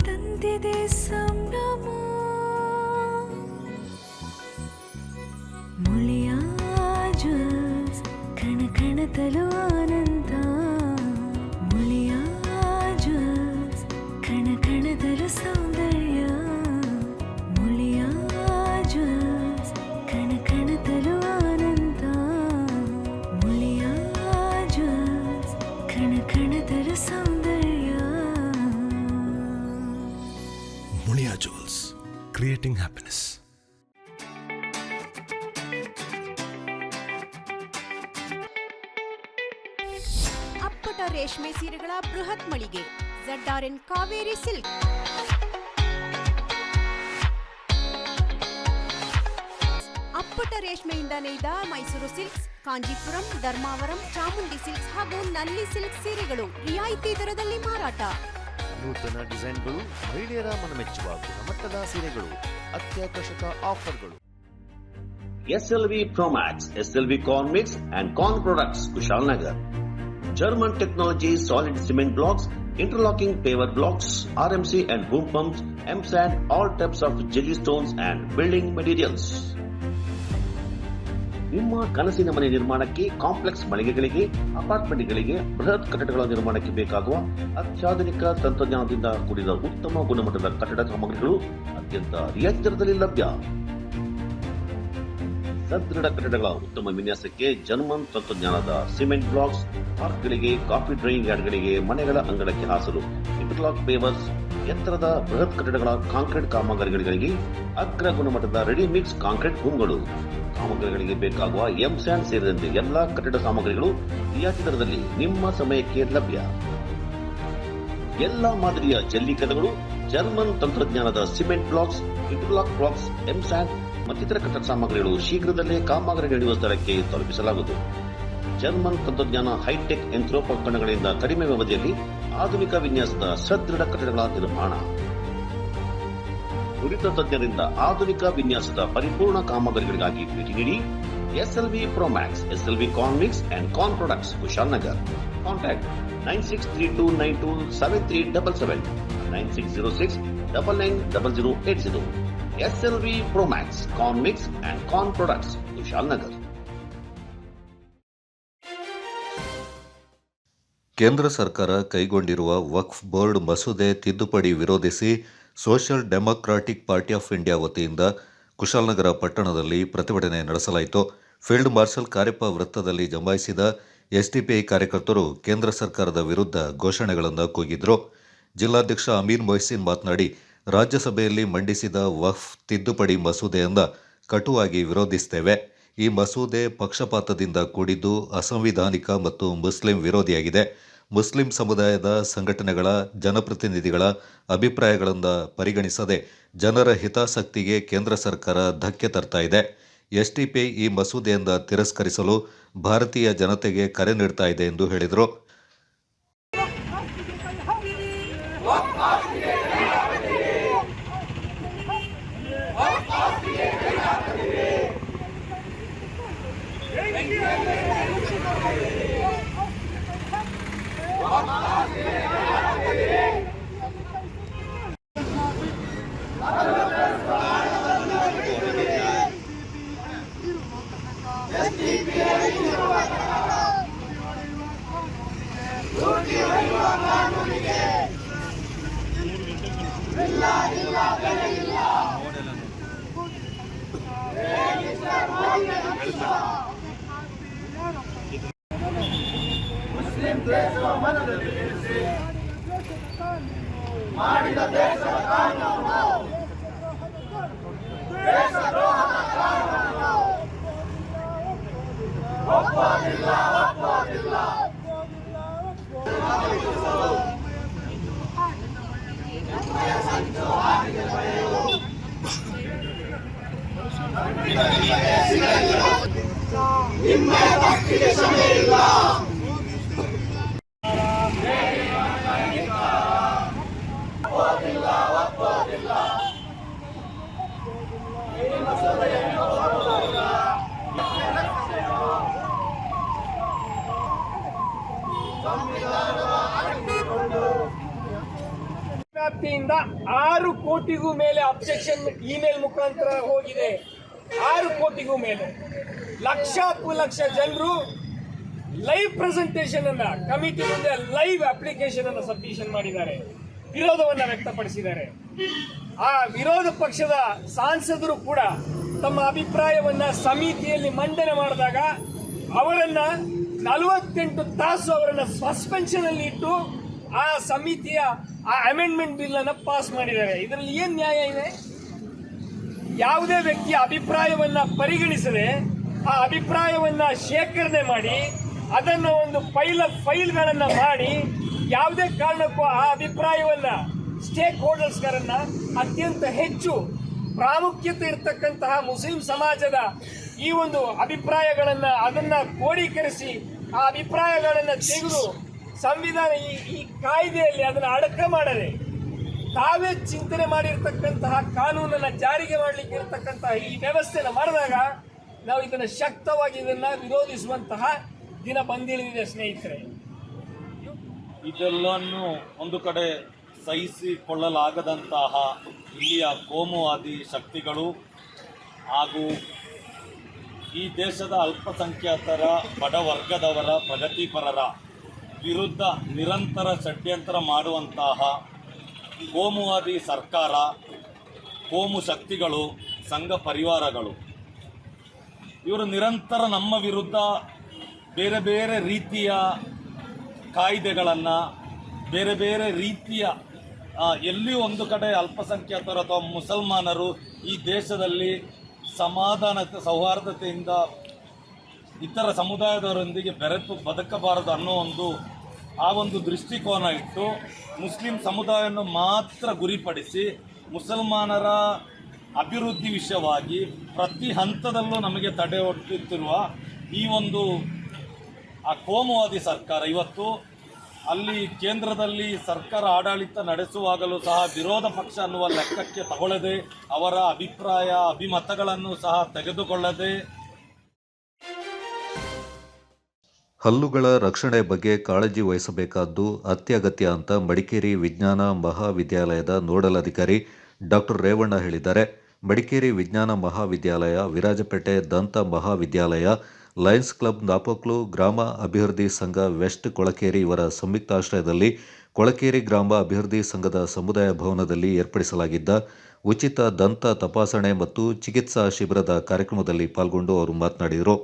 ತಂದಿದೆ ಸಂಭ್ರಮ. ಮುಳಿಯ ಜ್ಯೂಸ್ ಕಣ ಕಣದಲು ಆನಂದ, ಮುಳಿಯ ಜ್ಯೂಸ್ ಕಣ ಕಣದಲು ಸೌಂದರ್ಯ, ಮುಳಿಯ ಜ್ಯೂಸ್ ಕಣ ಕಣದಲು ಆನಂದ, ಮುಳಿಯ ಜ್ಯೂಸ್ ಕಣ ಕಣದಲು ಸೌಂದರ್ಯ. ಮುಳಿಯಾ ಜ್ಯೂಸ್, ಕ್ರಿಯೇಟಿಂಗ್ ಹ್ಯಾಪಿನೆಸ್. ಅಪ್ಪಟ ರೇಷ್ಮೆ ಸೀರೆಗಳ ಬೃಹತ್ ಮಳಿಗೆ ZRN ಕಾವೇರಿ ಸಿಲ್ಕ್. ಅಪ್ಪಟ ರೇಷ್ಮೆಯಿಂದ ನೇಯ್ದ ಮೈಸೂರು ಸಿಲ್ಕ್ಸ್, ಕಾಂಜೀಪುರಂ, ಧರ್ಮಾವರಂ, ಚಾಮುಂಡಿ ಸಿಲ್ಕ್ಸ್ ಹಾಗೂ ನಲ್ಲಿ ಸಿಲ್ಕ್ ಸೀರೆಗಳು ರಿಯಾಯಿತಿ ದರದಲ್ಲಿ ಮಾರಾಟ. ನೂತನ ಡಿಸೈನ್ಗಳು, ಮಹಿಳೆಯರ ಮನಮೆಚ್ಚುವ ಗುಣಮಟ್ಟದ ಸೀರೆಗಳು, ಅತ್ಯಾಕರ್ಷಕ ಆಫರ್ಗಳು. SLV Promax, SLV Corn Mix and Corn Products, Kushalnagar. German technology, solid cement blocks, interlocking paver blocks, RMC and boom pumps, MSAD, all types of jelly stones and building materials. ನಿಮ್ಮ ಕನಸಿನ ಮನೆ ನಿರ್ಮಾಣಕ್ಕೆ, ಕಾಂಪ್ಲೆಕ್ಸ್ ಮಳಿಗೆಗಳಿಗೆ, ಅಪಾರ್ಟ್ಮೆಂಟ್ಗಳಿಗೆ, ಬೃಹತ್ ಕಟ್ಟಡಗಳ ನಿರ್ಮಾಣಕ್ಕೆ ಬೇಕಾಗುವ ಅತ್ಯಾಧುನಿಕ ತಂತ್ರಜ್ಞಾನದಿಂದ ಕೂಡಿದ ಉತ್ತಮ ಗುಣಮಟ್ಟದ ಕಟ್ಟಡ ಸಾಮಗ್ರಿಗಳು ಅತ್ಯಂತ ರಿಯಾಯಿತಿ ದರದಲ್ಲಿ ಲಭ್ಯ. ಸದೃಢ ಕಟ್ಟಡಗಳ ಉತ್ತಮ ವಿನ್ಯಾಸಕ್ಕೆ ಜರ್ಮನ್ ತಂತ್ರಜ್ಞಾನದ ಸಿಮೆಂಟ್ ಬ್ಲಾಕ್ಸ್, ಪಾರ್ಕ್ಗಳಿಗೆ, ಕಾಫಿ ಡ್ರೈಯಿಂಗ್ ಯಾರ್ಡ್ಗಳಿಗೆ, ಮನೆಗಳ ಅಂಗಳಕ್ಕೆ ಹಾಸಲು ಇಂಟರ್ಲಾಕ್ ಪೇವರ್ಸ್, ಎತ್ತರದ ಬೃಹತ್ ಕಟ್ಟಡಗಳ ಕಾಂಕ್ರೀಟ್ ಕಾಮಗಾರಿಗಳಿಗೆ ಅಗ್ರ ಗುಣಮಟ್ಟದ ರೆಡಿ ಮಿಕ್ಸ್ ಕಾಂಕ್ರೀಟ್ ಭೂಮಿಗಳು, ಕಾಮಗಾರಿಗಳಿಗೆ ಬೇಕಾಗುವ ಎಂಸ್ಯಾಂಡ್ ಸೇರಿದಂತೆ ಎಲ್ಲಾ ಕಟ್ಟಡ ಸಾಮಗ್ರಿಗಳು ರಿಯಾಯಿತಿ ದರದಲ್ಲಿ ನಿಮ್ಮ ಸಮಯಕ್ಕೆ ಲಭ್ಯ. ಎಲ್ಲಾ ಮಾದರಿಯ ಜಲ್ಲಿಕಲ್ಲುಗಳು, ಜರ್ಮನ್ ತಂತ್ರಜ್ಞಾನದ cement blocks, interlock blocks, M sand ಮತ್ತಿತರ ಕಟ್ಟಡ ಸಾಮಗ್ರಿಗಳು ಶೀಘ್ರದಲ್ಲೇ ಕಾಮಗಾರಿ ನಡೆಯುವ ಸ್ಥಳಕ್ಕೆ ತಲುಪಿಸಲಾಗುವುದು. ಜರ್ಮನ್ ತಂತ್ರಜ್ಞಾನ, ಹೈಟೆಕ್ ಯಂತ್ರೋಪಕರಣಗಳಿಂದ ಕಡಿಮೆ ಅವಧಿಯಲ್ಲಿ ಆಧುನಿಕ ವಿನ್ಯಾಸದ ಸದೃಢ ಕಟ್ಟಡಗಳ ನಿರ್ಮಾಣ, ನುರಿತ ತಜ್ಞರಿಂದ ಆಧುನಿಕ ವಿನ್ಯಾಸದ ಪರಿಪೂರ್ಣ ಕಾಮಗಾರಿಗಳಿಗಾಗಿ ಭೇಟಿ ನೀಡಿ. SLV Promax, SLV Corn Mix and Corn Products, Kushalnagar. Contact 9632927377, 9606990080. SLV Promax, Corn Mix and Corn Products, Kushalnagar. ಕೇಂದ್ರ ಸರ್ಕಾರ ಕೈಗೊಂಡಿರುವ ವಕ್ಫ್ ಬೋರ್ಡ್ ಮಸೂದೆ ತಿದ್ದುಪಡಿ ವಿರೋಧಿಸಿ social democratic party of India ವತಿಯಿಂದ ಕುಶಾಲನಗರ ಪಟ್ಟಣದಲ್ಲಿ ಪ್ರತಿಭಟನೆ ನಡೆಸಲಾಯಿತು. ಫೀಲ್ಡ್ ಮಾರ್ಷಲ್ ಕಾರ್ಯಪ್ಪ ವೃತ್ತದಲ್ಲಿ ಜಮಾಯಿಸಿದ ಎಸ್ಡಿಪಿಐ ಕಾರ್ಯಕರ್ತರು ಕೇಂದ್ರ ಸರ್ಕಾರದ ವಿರುದ್ಧ ಘೋಷಣೆಗಳನ್ನು ಕೂಗಿದ್ರು. ಜಿಲ್ಲಾಧ್ಯಕ್ಷ ಅಮೀನ್ ಮೊಹ್ಸಿನ್ ಮಾತನಾಡಿ, ರಾಜ್ಯಸಭೆಯಲ್ಲಿ ಮಂಡಿಸಿದ ವಕ್ಫ್ ತಿದ್ದುಪಡಿ ಮಸೂದೆಯನ್ನು ಕಟುವಾಗಿ ವಿರೋಧಿಸುತ್ತೇವೆ. ಈ ಮಸೂದೆ ಪಕ್ಷಪಾತದಿಂದ ಕೂಡಿದ್ದು ಅಸಂವಿಧಾನಿಕ ಮತ್ತು ಮುಸ್ಲಿಂ ವಿರೋಧಿಯಾಗಿದೆ. ಮುಸ್ಲಿಂ ಸಮುದಾಯದ ಸಂಘಟನೆಗಳ ಜನಪ್ರತಿನಿಧಿಗಳ ಅಭಿಪ್ರಾಯಗಳನ್ನು ಪರಿಗಣಿಸದೆ ಜನರ ಹಿತಾಸಕ್ತಿಗೆ ಕೇಂದ್ರ ಸರ್ಕಾರ ಧಕ್ಕೆ ತರ್ತಾ ಇದೆ. ಎಸ್ಡಿಪಿಐ ಈ ಮಸೂದೆಯನ್ನು ತಿರಸ್ಕರಿಸಲು ಭಾರತೀಯ ಜನತೆಗೆ ಕರೆ ನೀಡ್ತಾ ಇದೆ ಎಂದು ಹೇಳಿದರು. ಮುಸ್ಲಿಂ ದೇಶದ ಮನದಲ್ಲಿ ಮಾಡಿದ ದೇಶದ ಕಾನೂನು ದೇಶದ್ರೋಹದ ಕಾನೂನು ಒಪ್ಪೋದಿಲ್ಲ ಒಪ್ಪೋದಿಲ್ಲ. ನಿಮ್ಮ ಭಕ್ತಿಗೆ ಸಮಯ ಇಲ್ಲ. ವ್ಯಾಪ್ತಿಯಿಂದ 6 ಕೋಟಿಗೂ ಮೇಲೆ ಅಬ್ಜೆಕ್ಷನ್ ಇಮೇಲ್ ಮುಖಾಂತರ ಹೋಗಿದೆ. 6 ಕೋಟಿಗೂ ಮೇಲೆ ಲಕ್ಷ ಜನರು ಲೈವ್ ಪ್ರೆಸೆಂಟೇಷನ್ ಅನ್ನ ಕಮಿಟಿ ಮುಂದೆ ಲೈವ್ ಅಪ್ಲಿಕೇಶನ್ ಅನ್ನು ಸಬ್ಮಿಷನ್ ಮಾಡಿದ್ದಾರೆ, ವಿರೋಧವನ್ನ ವ್ಯಕ್ತಪಡಿಸಿದ್ದಾರೆ. ಆ ವಿರೋಧ ಪಕ್ಷದ ಸಂಸದರು ಕೂಡ ತಮ್ಮ ಅಭಿಪ್ರಾಯವನ್ನ ಸಮಿತಿಯಲ್ಲಿ ಮಂಡನೆ ಮಾಡಿದಾಗ ಅವರನ್ನ 48 ತಾಸು ಅವರನ್ನ ಸಸ್ಪೆನ್ಷನ್ ಅಲ್ಲಿ ಇಟ್ಟು ಆ ಸಮಿತಿಯ ಆ ಅಮೆಂಡ್ಮೆಂಟ್ ಬಿಲ್ ಅನ್ನ ಪಾಸ್ ಮಾಡಿದ್ದಾರೆ. ಇದರಲ್ಲಿ ಏನ್ ನ್ಯಾಯ ಇದೆ? ಯಾವುದೇ ವ್ಯಕ್ತಿಯ ಅಭಿಪ್ರಾಯವನ್ನ ಪರಿಗಣಿಸದೆ ಆ ಅಭಿಪ್ರಾಯವನ್ನ ಶೇಖರಣೆ ಮಾಡಿ ಅದನ್ನು ಒಂದು ಫೈಲ್ಗಳನ್ನ ಮಾಡಿ ಯಾವುದೇ ಕಾರಣಕ್ಕೂ ಆ ಅಭಿಪ್ರಾಯವನ್ನ ಸ್ಟೇಕ್ ಹೋಲ್ಡರ್ಸ್ಗಳನ್ನ ಅತ್ಯಂತ ಹೆಚ್ಚು ಪ್ರಾಮುಖ್ಯತೆ ಇರತಕ್ಕಂತಹ ಮುಸ್ಲಿಂ ಸಮಾಜದ ಈ ಒಂದು ಅಭಿಪ್ರಾಯಗಳನ್ನ ಅದನ್ನ ಕ್ರೋಢೀಕರಿಸಿ ಆ ಅಭಿಪ್ರಾಯಗಳನ್ನ ತೆಗೆದು ಸಂವಿಧಾನ ಈ ಕಾಯ್ದೆಯಲ್ಲಿ ಅದನ್ನು ಅಡಕ ಮಾಡದೆ ತಾವೇ ಚಿಂತನೆ ಮಾಡಿರ್ತಕ್ಕಂತಹ ಕಾನೂನನ್ನ ಜಾರಿಗೆ ಮಾಡಲಿಕ್ಕೆ ಇರತಕ್ಕಂತಹ ಈ ವ್ಯವಸ್ಥೆನ ಮಾಡಿದಾಗ ನಾವು ಇದನ್ನು ಶಕ್ತವಾಗಿ ಇದನ್ನ ವಿರೋಧಿಸುವಂತಹ ದಿನ ಬಂದಿಳಿದಿದೆ ಸ್ನೇಹಿತರೆ. ಇದೆಲ್ಲವನ್ನು ಒಂದು ಕಡೆ ಸಹಿಸಿಕೊಳ್ಳಲಾಗದಂತಹ ಇಲ್ಲಿಯ ಕೋಮುವಾದಿ ಶಕ್ತಿಗಳು ಹಾಗೂ ಈ ದೇಶದ ಅಲ್ಪಸಂಖ್ಯಾತರ ಬಡವರ್ಗದವರ ಪ್ರಗತಿಪರರ ವಿರುದ್ಧ ನಿರಂತರ ಷಡ್ಯಂತ್ರ ಮಾಡುವಂತಹ ಕೋಮುವಾದಿ ಸರ್ಕಾರ, ಕೋಮು ಶಕ್ತಿಗಳು, ಸಂಘ ಪರಿವಾರಗಳು ಇವರು ನಿರಂತರ ನಮ್ಮ ವಿರುದ್ಧ ಬೇರೆ ಬೇರೆ ರೀತಿಯ ಕಾಯ್ದೆಗಳನ್ನು, ಬೇರೆ ಬೇರೆ ರೀತಿಯ ಎಲ್ಲಿಯೂ ಒಂದು ಕಡೆ ಅಲ್ಪಸಂಖ್ಯಾತರು ಅಥವಾ ಮುಸಲ್ಮಾನರು ಈ ದೇಶದಲ್ಲಿ ಸಮಾಧಾನತೆ ಸೌಹಾರ್ದತೆಯಿಂದ ಇತರ ಸಮುದಾಯದವರೊಂದಿಗೆ ಬೆರೆತು ಬದುಕಬಾರದು ಅನ್ನೋ ಒಂದು ದೃಷ್ಟಿಕೋನ ಇಟ್ಟು ಮುಸ್ಲಿಂ ಸಮುದಾಯವನ್ನು ಮಾತ್ರ ಗುರಿಪಡಿಸಿ ಮುಸಲ್ಮಾನರ ಅಭಿವೃದ್ಧಿ ವಿಷಯವಾಗಿ ಪ್ರತಿ ಹಂತದಲ್ಲೂ ನಮಗೆ ತಡೆ ಒಡ್ಡುತ್ತಿರುವ ಈ ಒಂದು ಆ ಕೋಮುವಾದಿ ಸರ್ಕಾರ ಇವತ್ತು ಅಲ್ಲಿ ಕೇಂದ್ರದಲ್ಲಿ ಸರ್ಕಾರ ಆಡಳಿತ ನಡೆಸುವಾಗಲೂ ಸಹ ವಿರೋಧ ಪಕ್ಷ ಅನ್ನುವ ಲೆಕ್ಕಕ್ಕೆ ತಗೊಳ್ಳದೆ ಅವರ ಅಭಿಪ್ರಾಯ ಅಭಿಮತಗಳನ್ನು ಸಹ ತೆಗೆದುಕೊಳ್ಳದೆ ಹಲ್ಲುಗಳ ರಕ್ಷಣೆ ಬಗ್ಗೆ ಕಾಳಜಿ ವಹಿಸಬೇಕಾದ್ದು ಅತ್ಯಗತ್ಯ ಅಂತ ಮಡಿಕೇರಿ ವಿಜ್ಞಾನ ಮಹಾವಿದ್ಯಾಲಯದ ನೋಡಲ್ ಅಧಿಕಾರಿ ಡಾಕ್ಟರ್ ರೇವಣ್ಣ ಹೇಳಿದ್ದಾರೆ. ಮಡಿಕೇರಿ ವಿಜ್ಞಾನ ಮಹಾವಿದ್ಯಾಲಯ, ವಿರಾಜಪೇಟೆ ದಂತ ಮಹಾವಿದ್ಯಾಲಯ, ಲಯನ್ಸ್ ಕ್ಲಬ್ ನಾಪೋಕ್ಲು, ಗ್ರಾಮ ಅಭಿವೃದ್ಧಿ ಸಂಘ ವೆಸ್ಟ್ ಕೊಳಕೇರಿ ಇವರ ಸಂಯುಕ್ತಾಶ್ರಯದಲ್ಲಿ ಕೊಳಕೇರಿ ಗ್ರಾಮ ಅಭಿವೃದ್ಧಿ ಸಂಘದ ಸಮುದಾಯ ಭವನದಲ್ಲಿ ಏರ್ಪಡಿಸಲಾಗಿದ್ದ ಉಚಿತ ದಂತ ತಪಾಸಣೆ ಮತ್ತು ಚಿಕಿತ್ಸಾ ಶಿಬಿರದ ಕಾರ್ಯಕ್ರಮದಲ್ಲಿ ಪಾಲ್ಗೊಂಡು ಅವರು ಮಾತನಾಡಿದರು.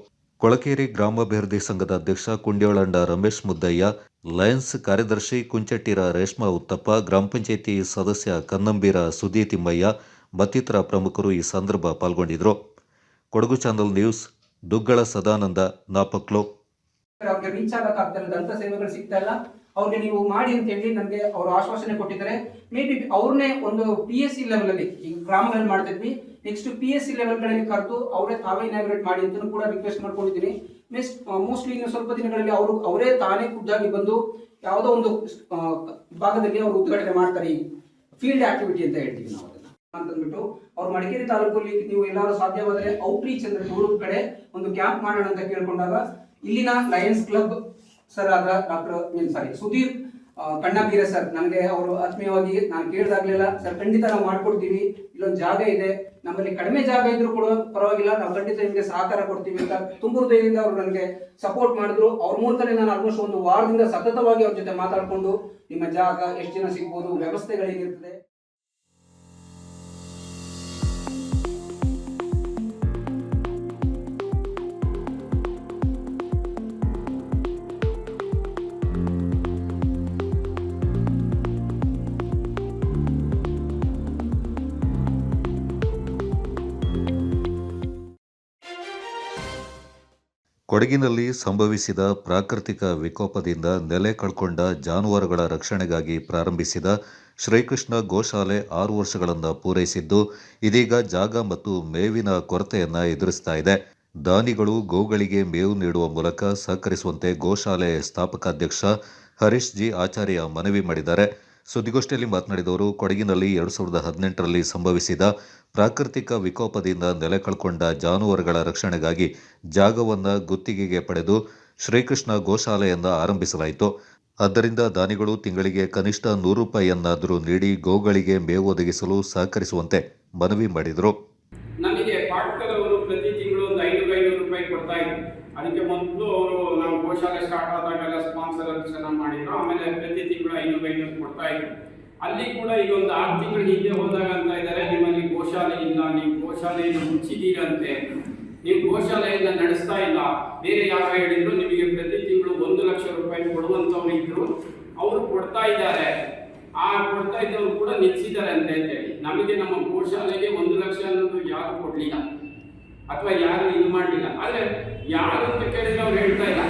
ಕೊಳಕೇರಿ ಗ್ರಾಮಾಭಿವೃದ್ಧಿ ಸಂಘದ ಅಧ್ಯಕ್ಷ ಕುಂಡ್ಯೋಳಂಡ ರಮೇಶ್ ಮುದ್ದಯ್ಯ, ಲಯನ್ಸ್ ಕಾರ್ಯದರ್ಶಿ ಕುಂಚಟ್ಟಿರ ರೇಷ್ಮಾ ಉತ್ತಪ್ಪ, ಗ್ರಾಮ ಪಂಚಾಯಿತಿ ಸದಸ್ಯ ಕನ್ನಂಬೀರ ಸುದಿ ತಿಮ್ಮಯ್ಯ ಮತ್ತಿತರ ಪ್ರಮುಖರು ಈ ಸಂದರ್ಭ ಪಾಲ್ಗೊಂಡಿದ್ದರು. Kodagu channel news, Duggala Sadananda, Napoklu. ಅವ್ರಿಗೆ ರೀಚ್ ಆಗಕ್ಕಾಗ್ತಾ ದಂತ ಸೇವೆಗಳು ಸಿಗ್ತಾ ಇಲ್ಲ, ಅವ್ರಿಗೆ ನೀವು ಮಾಡಿ ಅಂತ ಹೇಳಿ ನನಗೆ ಅವರು ಆಶ್ವಾಸನೆ ಕೊಟ್ಟಿದ್ದಾರೆ. ಮೇ ಬಿ ಅವ್ರನ್ನೇ ಒಂದು PSC ಲೆವೆಲ್ ಅಲ್ಲಿ ಈಗ ಗ್ರಾಮಗಳಲ್ಲಿ ಮಾಡ್ತಾ ಇದ್ವಿ, ನೆಕ್ಸ್ಟ್ PSC ಲೆವೆಲ್ಗಳಲ್ಲಿ ಕರೆದು ಅವರೇ ತಾವೇ ಇನಾಗ್ರೇಟ್ ಮಾಡಿ ಅಂತ ಕೂಡ ರಿಕ್ವೆಸ್ಟ್ ಮಾಡ್ಕೊಂಡಿದ್ದೀನಿ. ಮೋಸ್ಟ್ಲಿ ಇನ್ನು ಸ್ವಲ್ಪ ದಿನಗಳಲ್ಲಿ ಅವರೇ ತಾನೇ ಖುದ್ದಾಗಿ ಬಂದು ಯಾವುದೋ ಒಂದು ಭಾಗದಲ್ಲಿ ಅವರು ಉದ್ಘಾಟನೆ ಮಾಡ್ತಾರೆ. ಈ ಫೀಲ್ಡ್ ಆಕ್ಟಿವಿಟಿ ಅಂತ ಹೇಳ್ತೀವಿ ನಾವು ಅದನ್ನ ಅಂತಂದ್ಬಿಟ್ಟು ಅವ್ರು ಮಡಿಕೇರಿ ತಾಲೂಕಲ್ಲಿ ನೀವು ಎಲ್ಲರೂ ಸಾಧ್ಯವಾದರೆ ಔಟ್ರೀಚ್ ಅಂದ್ರೆ ಟೂರ್ ಕಡೆ ಒಂದು ಕ್ಯಾಂಪ್ ಮಾಡೋಣ ಅಂತ ಕೇಳ್ಕೊಂಡಾಗ ಇಲ್ಲಿನ ಲಯನ್ಸ್ ಕ್ಲಬ್ ಸರ್ ಆದ ಸುಧೀರ್ ಕಣ್ಣಬೀರ ಸರ್ ನನಗೆ ಅವರು ಆತ್ಮೀಯವಾಗಿ ನಾನು ಕೇಳಿದಾಗ್ಲಿಲ್ಲ, ಸರ್ ಖಂಡಿತ ನಾವು ಮಾಡ್ಕೊಡ್ತೀವಿ, ಇಲ್ಲೊಂದು ಜಾಗ ಇದೆ, ನಮ್ಮಲ್ಲಿ ಕಡಿಮೆ ಜಾಗ ಇದ್ರೂ ಕೂಡ ಪರವಾಗಿಲ್ಲ, ನಾವು ಖಂಡಿತ ನಿಮಗೆ ಸಹಕಾರ ಕೊಡ್ತೀವಿ ಅಂತ ತುಂಬ ಹೃದಯದಿಂದ ಅವರು ನನಗೆ ಸಪೋರ್ಟ್ ಮಾಡಿದ್ರು. ಅವ್ರ ಮೂಲಕನೇ ನಾನು ಆಲ್ಮೋಸ್ಟ್ ಒಂದು ವಾರದಿಂದ ಸತತವಾಗಿ ಅವ್ರ ಜೊತೆ ಮಾತಾಡ್ಕೊಂಡು ನಿಮ್ಮ ಜಾಗ ಎಷ್ಟು ಜನ ಸಿಗ್ಬೋದು, ವ್ಯವಸ್ಥೆಗಳೇನಿರ್ತದೆ. ಕೊಡಗಿನಲ್ಲಿ ಸಂಭವಿಸಿದ ಪ್ರಾಕೃತಿಕ ವಿಕೋಪದಿಂದ ನೆಲೆ ಕಳ್ಕೊಂಡ ಜಾನುವಾರುಗಳ ರಕ್ಷಣೆಗಾಗಿ ಪ್ರಾರಂಭಿಸಿದ ಶ್ರೀಕೃಷ್ಣ ಗೋಶಾಲೆ 6 ವರ್ಷಗಳನ್ನು ಪೂರೈಸಿದ್ದು ಇದೀಗ ಜಾಗ ಮತ್ತು ಮೇವಿನ ಕೊರತೆಯನ್ನು ಎದುರಿಸ್ತಾ ಇದೆ. ದಾನಿಗಳು ಗೋಗಳಿಗೆ ಮೇವು ನೀಡುವ ಮೂಲಕ ಸಹಕರಿಸುವಂತೆ ಗೋಶಾಲೆ ಸ್ಥಾಪಕಾಧ್ಯಕ್ಷ ಹರೀಶ್ ಜಿ ಆಚಾರ್ಯ ಮನವಿ ಮಾಡಿದ್ದಾರೆ. ಸುದ್ದಿಗೋಷ್ಠಿಯಲ್ಲಿ ಮಾತನಾಡಿದವರು, ಕೊಡಗಿನಲ್ಲಿ 2018ರಲ್ಲಿ ಸಂಭವಿಸಿದ ಪ್ರಾಕೃತಿಕ ವಿಕೋಪದಿಂದ ನೆಲೆ ಕಳ್ಕೊಂಡ ಜಾನುವಾರುಗಳ ರಕ್ಷಣೆಗಾಗಿ ಜಾಗವನ್ನು ಗುತ್ತಿಗೆಗೆ ಪಡೆದು ಶ್ರೀಕೃಷ್ಣ ಗೋಶಾಲೆಯನ್ನು ಆರಂಭಿಸಲಾಯಿತು. ಆದ್ದರಿಂದ ದಾನಿಗಳು ತಿಂಗಳಿಗೆ ಕನಿಷ್ಠ ₹100 ನೀಡಿ ಗೋಗಳಿಗೆ ಮೇವು ಒದಗಿಸಲು ಸಹಕರಿಸುವಂತೆ ಮನವಿ ಮಾಡಿದರು. ನಮಗೆ ಪಾಟ್ಕಲ್ ಅವರು ಪ್ರತಿ ತಿಂಗಳು ಒಂದು ₹500 ಕೊಡ್ತಾ ಇದ್ರು. ಅದಕ್ಕೆ ಮೊದಲು ಅವರು ನಾವು ಗೋಶಾಲೆ ಸ್ಟಾರ್ಟ್ ಆದಾಗೆಲ್ಲ ಸ್ಪಾನ್ಸರ್ ಚೆನ್ನಾಗಿ ಮಾಡಿದ್ರು. ಆಮೇಲೆ ಪ್ರತಿ ತಿಂಗಳು ₹500 ಕೊಡ್ತಾ ಇದ್ರು. ಅಲ್ಲಿ ಕೂಡ ಈಗ ಒಂದು 6 ತಿಂಗಳು ಹಿಂದೆ ಹೋದಾಗ ಅಂತ ಇದ್ದಾರೆ, ನಿಮ್ಮಲ್ಲಿ ಗೋಶಾಲೆ ಇಲ್ಲ, ನೀವು ಗೋಶಾಲೆಯನ್ನು ಮುಚ್ಚಿದ್ದೀರಂತೆ, ನೀವು ಗೋಶಾಲೆಯನ್ನು ನಡೆಸ್ತಾ ಇಲ್ಲ. ಬೇರೆ ಯಾರು ಹೇಳಿದ್ರು ನಿಮಗೆ ಪ್ರತಿ ತಿಂಗಳು ₹1,00,000 ಕೊಡುವಂಥವ್ರು ಇದ್ರು, ಅವರು ಕೊಡ್ತಾ ಇದ್ದಾರೆ. ಆ ಕೊಡ್ತಾ ಇದ್ದವರು ಕೂಡ ನಿಲ್ಲಿಸಿದ್ದಾರೆ ಅಂತ ಹೇಳಿ ನಮಗೆ ನಮ್ಮ ಗೋಶಾಲೆಗೆ 1,00,000 ಅನ್ನೋದು ಯಾರು ಕೊಡಲಿಲ್ಲ ಅಥವಾ ಯಾರು ಇದು ಮಾಡಲಿಲ್ಲ. ಆದರೆ ಯಾರು ಅಂತ ಕೇಳಿದ್ರೆ ಅವ್ರು ಹೇಳ್ತಾ ಇಲ್ಲ.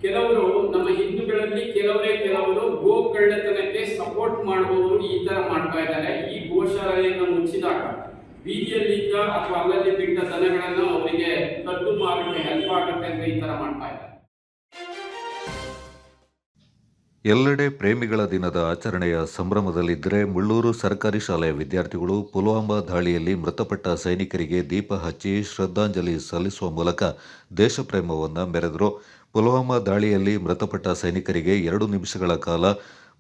ಕೆಲವರು ನಮ್ಮ ಹಿಂದೂಗಳಲ್ಲಿ ಕೆಲವರು ಗೋ ಕಳ್ಳತನಕ್ಕೆ ಸಪೋರ್ಟ್ ಮಾಡುವವರು ಈ ತರ ಮಾಡ್ತಾ ಇದ್ದಾರೆ. ಈ ಗೋಶಾಲೆಯನ್ನು ಮುಚ್ಚಿದಾಗ ಬೀದಿಯಲ್ಲಿದ್ದ ಅಥವಾ ಅಲ್ಲಲ್ಲಿ ಬಿಟ್ಟ ದನಗಳನ್ನು ಅವರಿಗೆ ಕದ್ದು ಮಾರಕ್ಕೆ ಹೆಲ್ಪ್ ಆಗುತ್ತೆ ಅಂತ ಈ ತರ ಮಾಡ್ತಾ ಇದ್ದಾರೆ. ಎಲ್ಲೆಡೆ ಪ್ರೇಮಿಗಳ ದಿನದ ಆಚರಣೆಯ ಸಂಭ್ರಮದಲ್ಲಿದ್ದರೆ ಮುಳ್ಳೂರು ಸರ್ಕಾರಿ ಶಾಲೆಯ ವಿದ್ಯಾರ್ಥಿಗಳು ಪುಲ್ವಾಮಾ ದಾಳಿಯಲ್ಲಿ ಮೃತಪಟ್ಟ ಸೈನಿಕರಿಗೆ ದೀಪ ಹಚ್ಚಿ ಶ್ರದ್ಧಾಂಜಲಿ ಸಲ್ಲಿಸುವ ಮೂಲಕ ದೇಶಪ್ರೇಮವನ್ನು ಮೆರೆದರು. ಪುಲ್ವಾಮಾ ದಾಳಿಯಲ್ಲಿ ಮೃತಪಟ್ಟ ಸೈನಿಕರಿಗೆ 2 ನಿಮಿಷಗಳ ಕಾಲ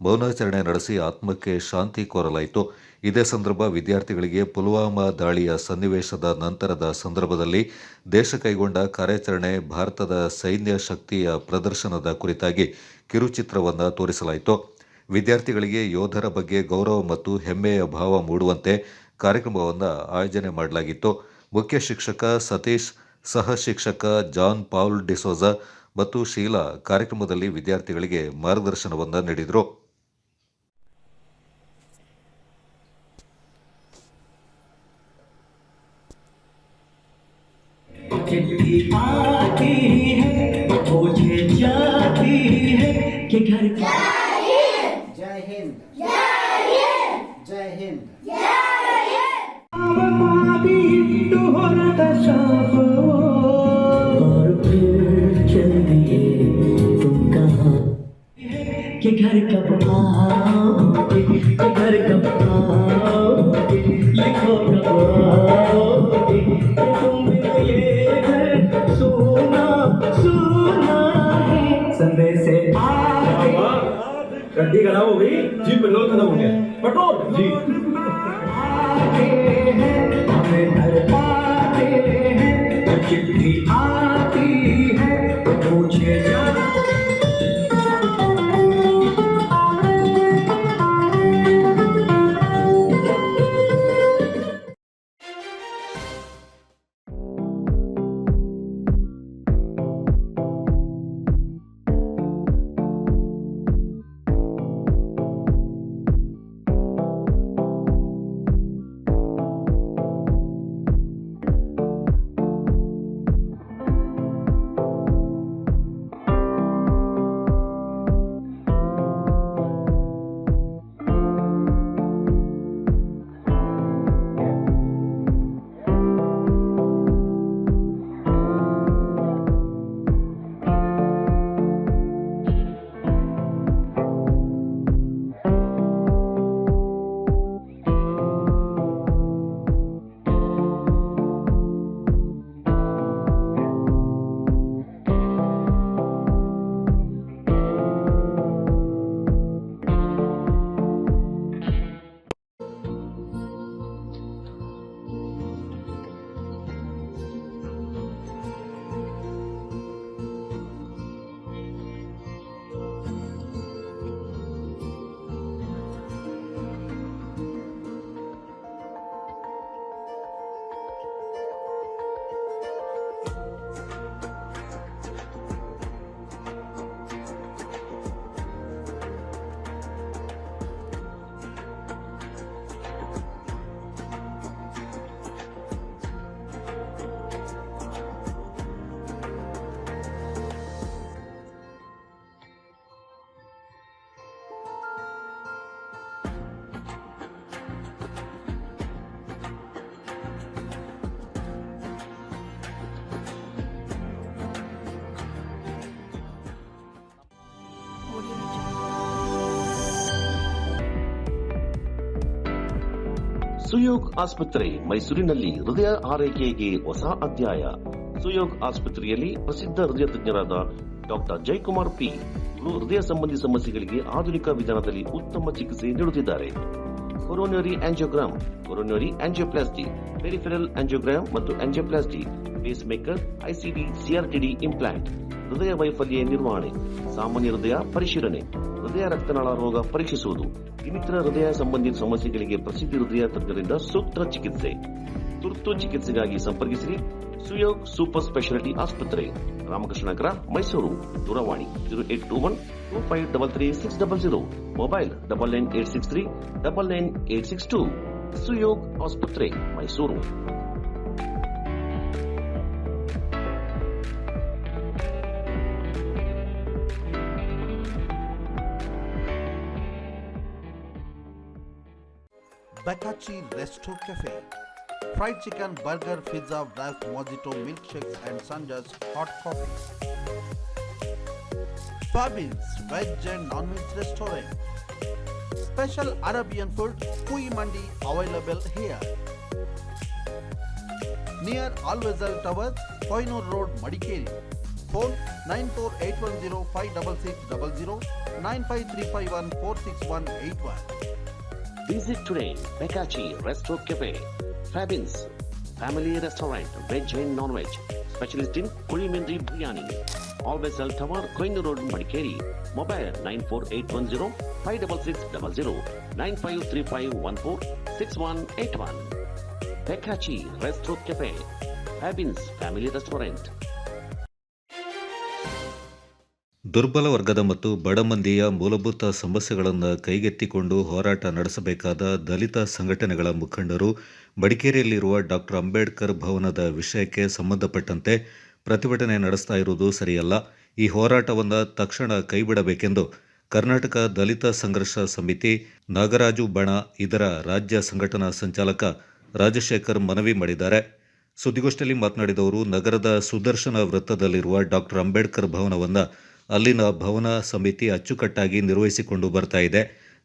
ಮೌನಾಚರಣೆ ನಡೆಸಿ ಆತ್ಮಕ್ಕೆ ಶಾಂತಿ ಕೋರಲಾಯಿತು. ಇದೇ ಸಂದರ್ಭ ವಿದ್ಯಾರ್ಥಿಗಳಿಗೆ ಪುಲ್ವಾಮಾ ದಾಳಿಯ ಸನ್ನಿವೇಶದ ನಂತರದ ಸಂದರ್ಭದಲ್ಲಿ ದೇಶ ಕೈಗೊಂಡ ಕಾರ್ಯಾಚರಣೆ, ಭಾರತದ ಸೈನ್ಯ ಶಕ್ತಿಯ ಪ್ರದರ್ಶನದ ಕುರಿತಾಗಿ ಕಿರುಚಿತ್ರವನ್ನು ತೋರಿಸಲಾಯಿತು. ವಿದ್ಯಾರ್ಥಿಗಳಿಗೆ ಯೋಧರ ಬಗ್ಗೆ ಗೌರವ ಮತ್ತು ಹೆಮ್ಮೆಯ ಭಾವ ಮೂಡುವಂತೆ ಕಾರ್ಯಕ್ರಮವನ್ನು ಆಯೋಜನೆ ಮಾಡಲಾಗಿತ್ತು. ಮುಖ್ಯ ಶಿಕ್ಷಕ ಸತೀಶ್, ಸಹ ಶಿಕ್ಷಕ ಜಾನ್ ಪಾಲ್ ಡಿಸೋಜಾ ಮತ್ತು ಶೀಲಾ ಕಾರ್ಯಕ್ರಮದಲ್ಲಿ ವಿದ್ಯಾರ್ಥಿಗಳಿಗೆ ಮಾರ್ಗದರ್ಶನವನ್ನು ನೀಡಿದರು. जय हिंद, जय हिंद. कि घर कब आओगे, कि घर कब आओगे, लिखो कब आओगे, कि तुम ये घर सुना सुना है संदेश आगे. गड्डी खराब हो गई जी, पेट्रोल खत्म हो गया. पेट्रोल जी हमें घर पाते हैं, चिट्ठी आती है तो पूछे जा. ಸುಯೋಗ್ ಆಸ್ಪತ್ರೆ ಮೈಸೂರಿನಲ್ಲಿ ಹೃದಯ ಆರೈಕೆಗೆ ಹೊಸ ಅಧ್ಯಾಯ. ಸುಯೋಗ್ ಆಸ್ಪತ್ರೆಯಲ್ಲಿ ಪ್ರಸಿದ್ಧ ಹೃದಯ ತಜ್ಞರಾದ ಡಾಕ್ಟರ್ ಜಯಕುಮಾರ್ ಪಿ ಇವರು ಹೃದಯ ಸಂಬಂಧಿ ಸಮಸ್ಯೆಗಳಿಗೆ ಆಧುನಿಕ ವಿಧಾನದಲ್ಲಿ ಉತ್ತಮ ಚಿಕಿತ್ಸೆ ನೀಡುತ್ತಿದ್ದಾರೆ. Coronary angiogram, coronary angioplasty, peripheral angiogram ಮತ್ತು angioplasty, pacemaker, ICD, CRTD implant, ಹೃದಯ ವೈಫಲ್ಯ ನಿರ್ವಹಣೆ, ಸಾಮಾನ್ಯ ಹೃದಯ ಪರಿಶೀಲನೆ, ಹೃದಯ ರಕ್ತನಾಳ ರೋಗ ಪರೀಕ್ಷಿಸುವುದು, ಇನ್ನಿತರ ಹೃದಯ ಸಂಬಂಧಿ ಸಮಸ್ಯೆಗಳಿಗೆ ಪ್ರಸಿದ್ಧ ಹೃದಯ ತಜ್ಞರಿಂದ ಸೂಕ್ತ ಚಿಕಿತ್ಸೆ. ತುರ್ತು ಚಿಕಿತ್ಸೆಗಾಗಿ ಸಂಪರ್ಕಿಸಿರಿ ಸುಯೋಗ್ ಸೂಪರ್ ಸ್ಪೆಷಾಲಿಟಿ ಆಸ್ಪತ್ರೆ, ರಾಮಕೃಷ್ಣ ನಗರ, ಮೈಸೂರು. ದೂರವಾಣಿ 0821 2533 ಮೊಬೈಲ್ 9986 99862. ಸುಯೋಗ್ ಆಸ್ಪತ್ರೆ Mysuru. Bakachi Resto Cafe. Fried chicken, burger, pizza, wraps, mojito, milkshakes and Sanja's hot coffee. Fabins Veg and Non-Veg Restaurant. Special Arabian food, Kui Mandi available here. Near Alvezal Towers, Koinur Road, Madikeri. Phone 9481056600 95351 Visit today Bakachi Resto Cafe. Fabins Family Restaurant, Veg and Non-Veg. Specialist in Kulimindri Biryani. Alvezal Tower, Koinur Road, Madikeri. Mobile 94810-56600 9535146181. Bakachi Resto Cafe. Fabins Family Restaurant. ದುರ್ಬಲ ವರ್ಗದ ಮತ್ತು ಬಡ ಮಂದಿಯ ಮೂಲಭೂತ ಸಮಸ್ಯೆಗಳನ್ನು ಕೈಗೆತ್ತಿಕೊಂಡು ಹೋರಾಟ ನಡೆಸಬೇಕಾದ ದಲಿತ ಸಂಘಟನೆಗಳ ಮುಖಂಡರು ಮಡಿಕೇರಿಯಲ್ಲಿರುವ ಡಾಕ್ಟರ್ ಅಂಬೇಡ್ಕರ್ ಭವನದ ವಿಷಯಕ್ಕೆ ಸಂಬಂಧಪಟ್ಟಂತೆ ಪ್ರತಿಭಟನೆ ನಡೆಸ್ತಾ ಇರುವುದು ಸರಿಯಲ್ಲ. ಈ ಹೋರಾಟವನ್ನು ತಕ್ಷಣ ಕೈಬಿಡಬೇಕೆಂದು ಕರ್ನಾಟಕ ದಲಿತ ಸಂಘರ್ಷ ಸಮಿತಿ ನಾಗರಾಜು ಬಣ ಇದರ ರಾಜ್ಯ ಸಂಘಟನಾ ಸಂಚಾಲಕ ರಾಜಶೇಖರ್ ಮನವಿ ಮಾಡಿದ್ದಾರೆ. ಸುದ್ದಿಗೋಷ್ಠಿಯಲ್ಲಿ ಮಾತನಾಡಿದವರು, ನಗರದ ಸುದರ್ಶನ ವೃತ್ತದಲ್ಲಿರುವ ಡಾಕ್ಟರ್ ಅಂಬೇಡ್ಕರ್ ಭವನವನ್ನು ಅಲ್ಲಿನ ಭವನ ಸಮಿತಿ ಅಚ್ಚುಕಟ್ಟಾಗಿ ನಿರ್ವಹಿಸಿಕೊಂಡು ಬರ್ತಾ ಇದೆ.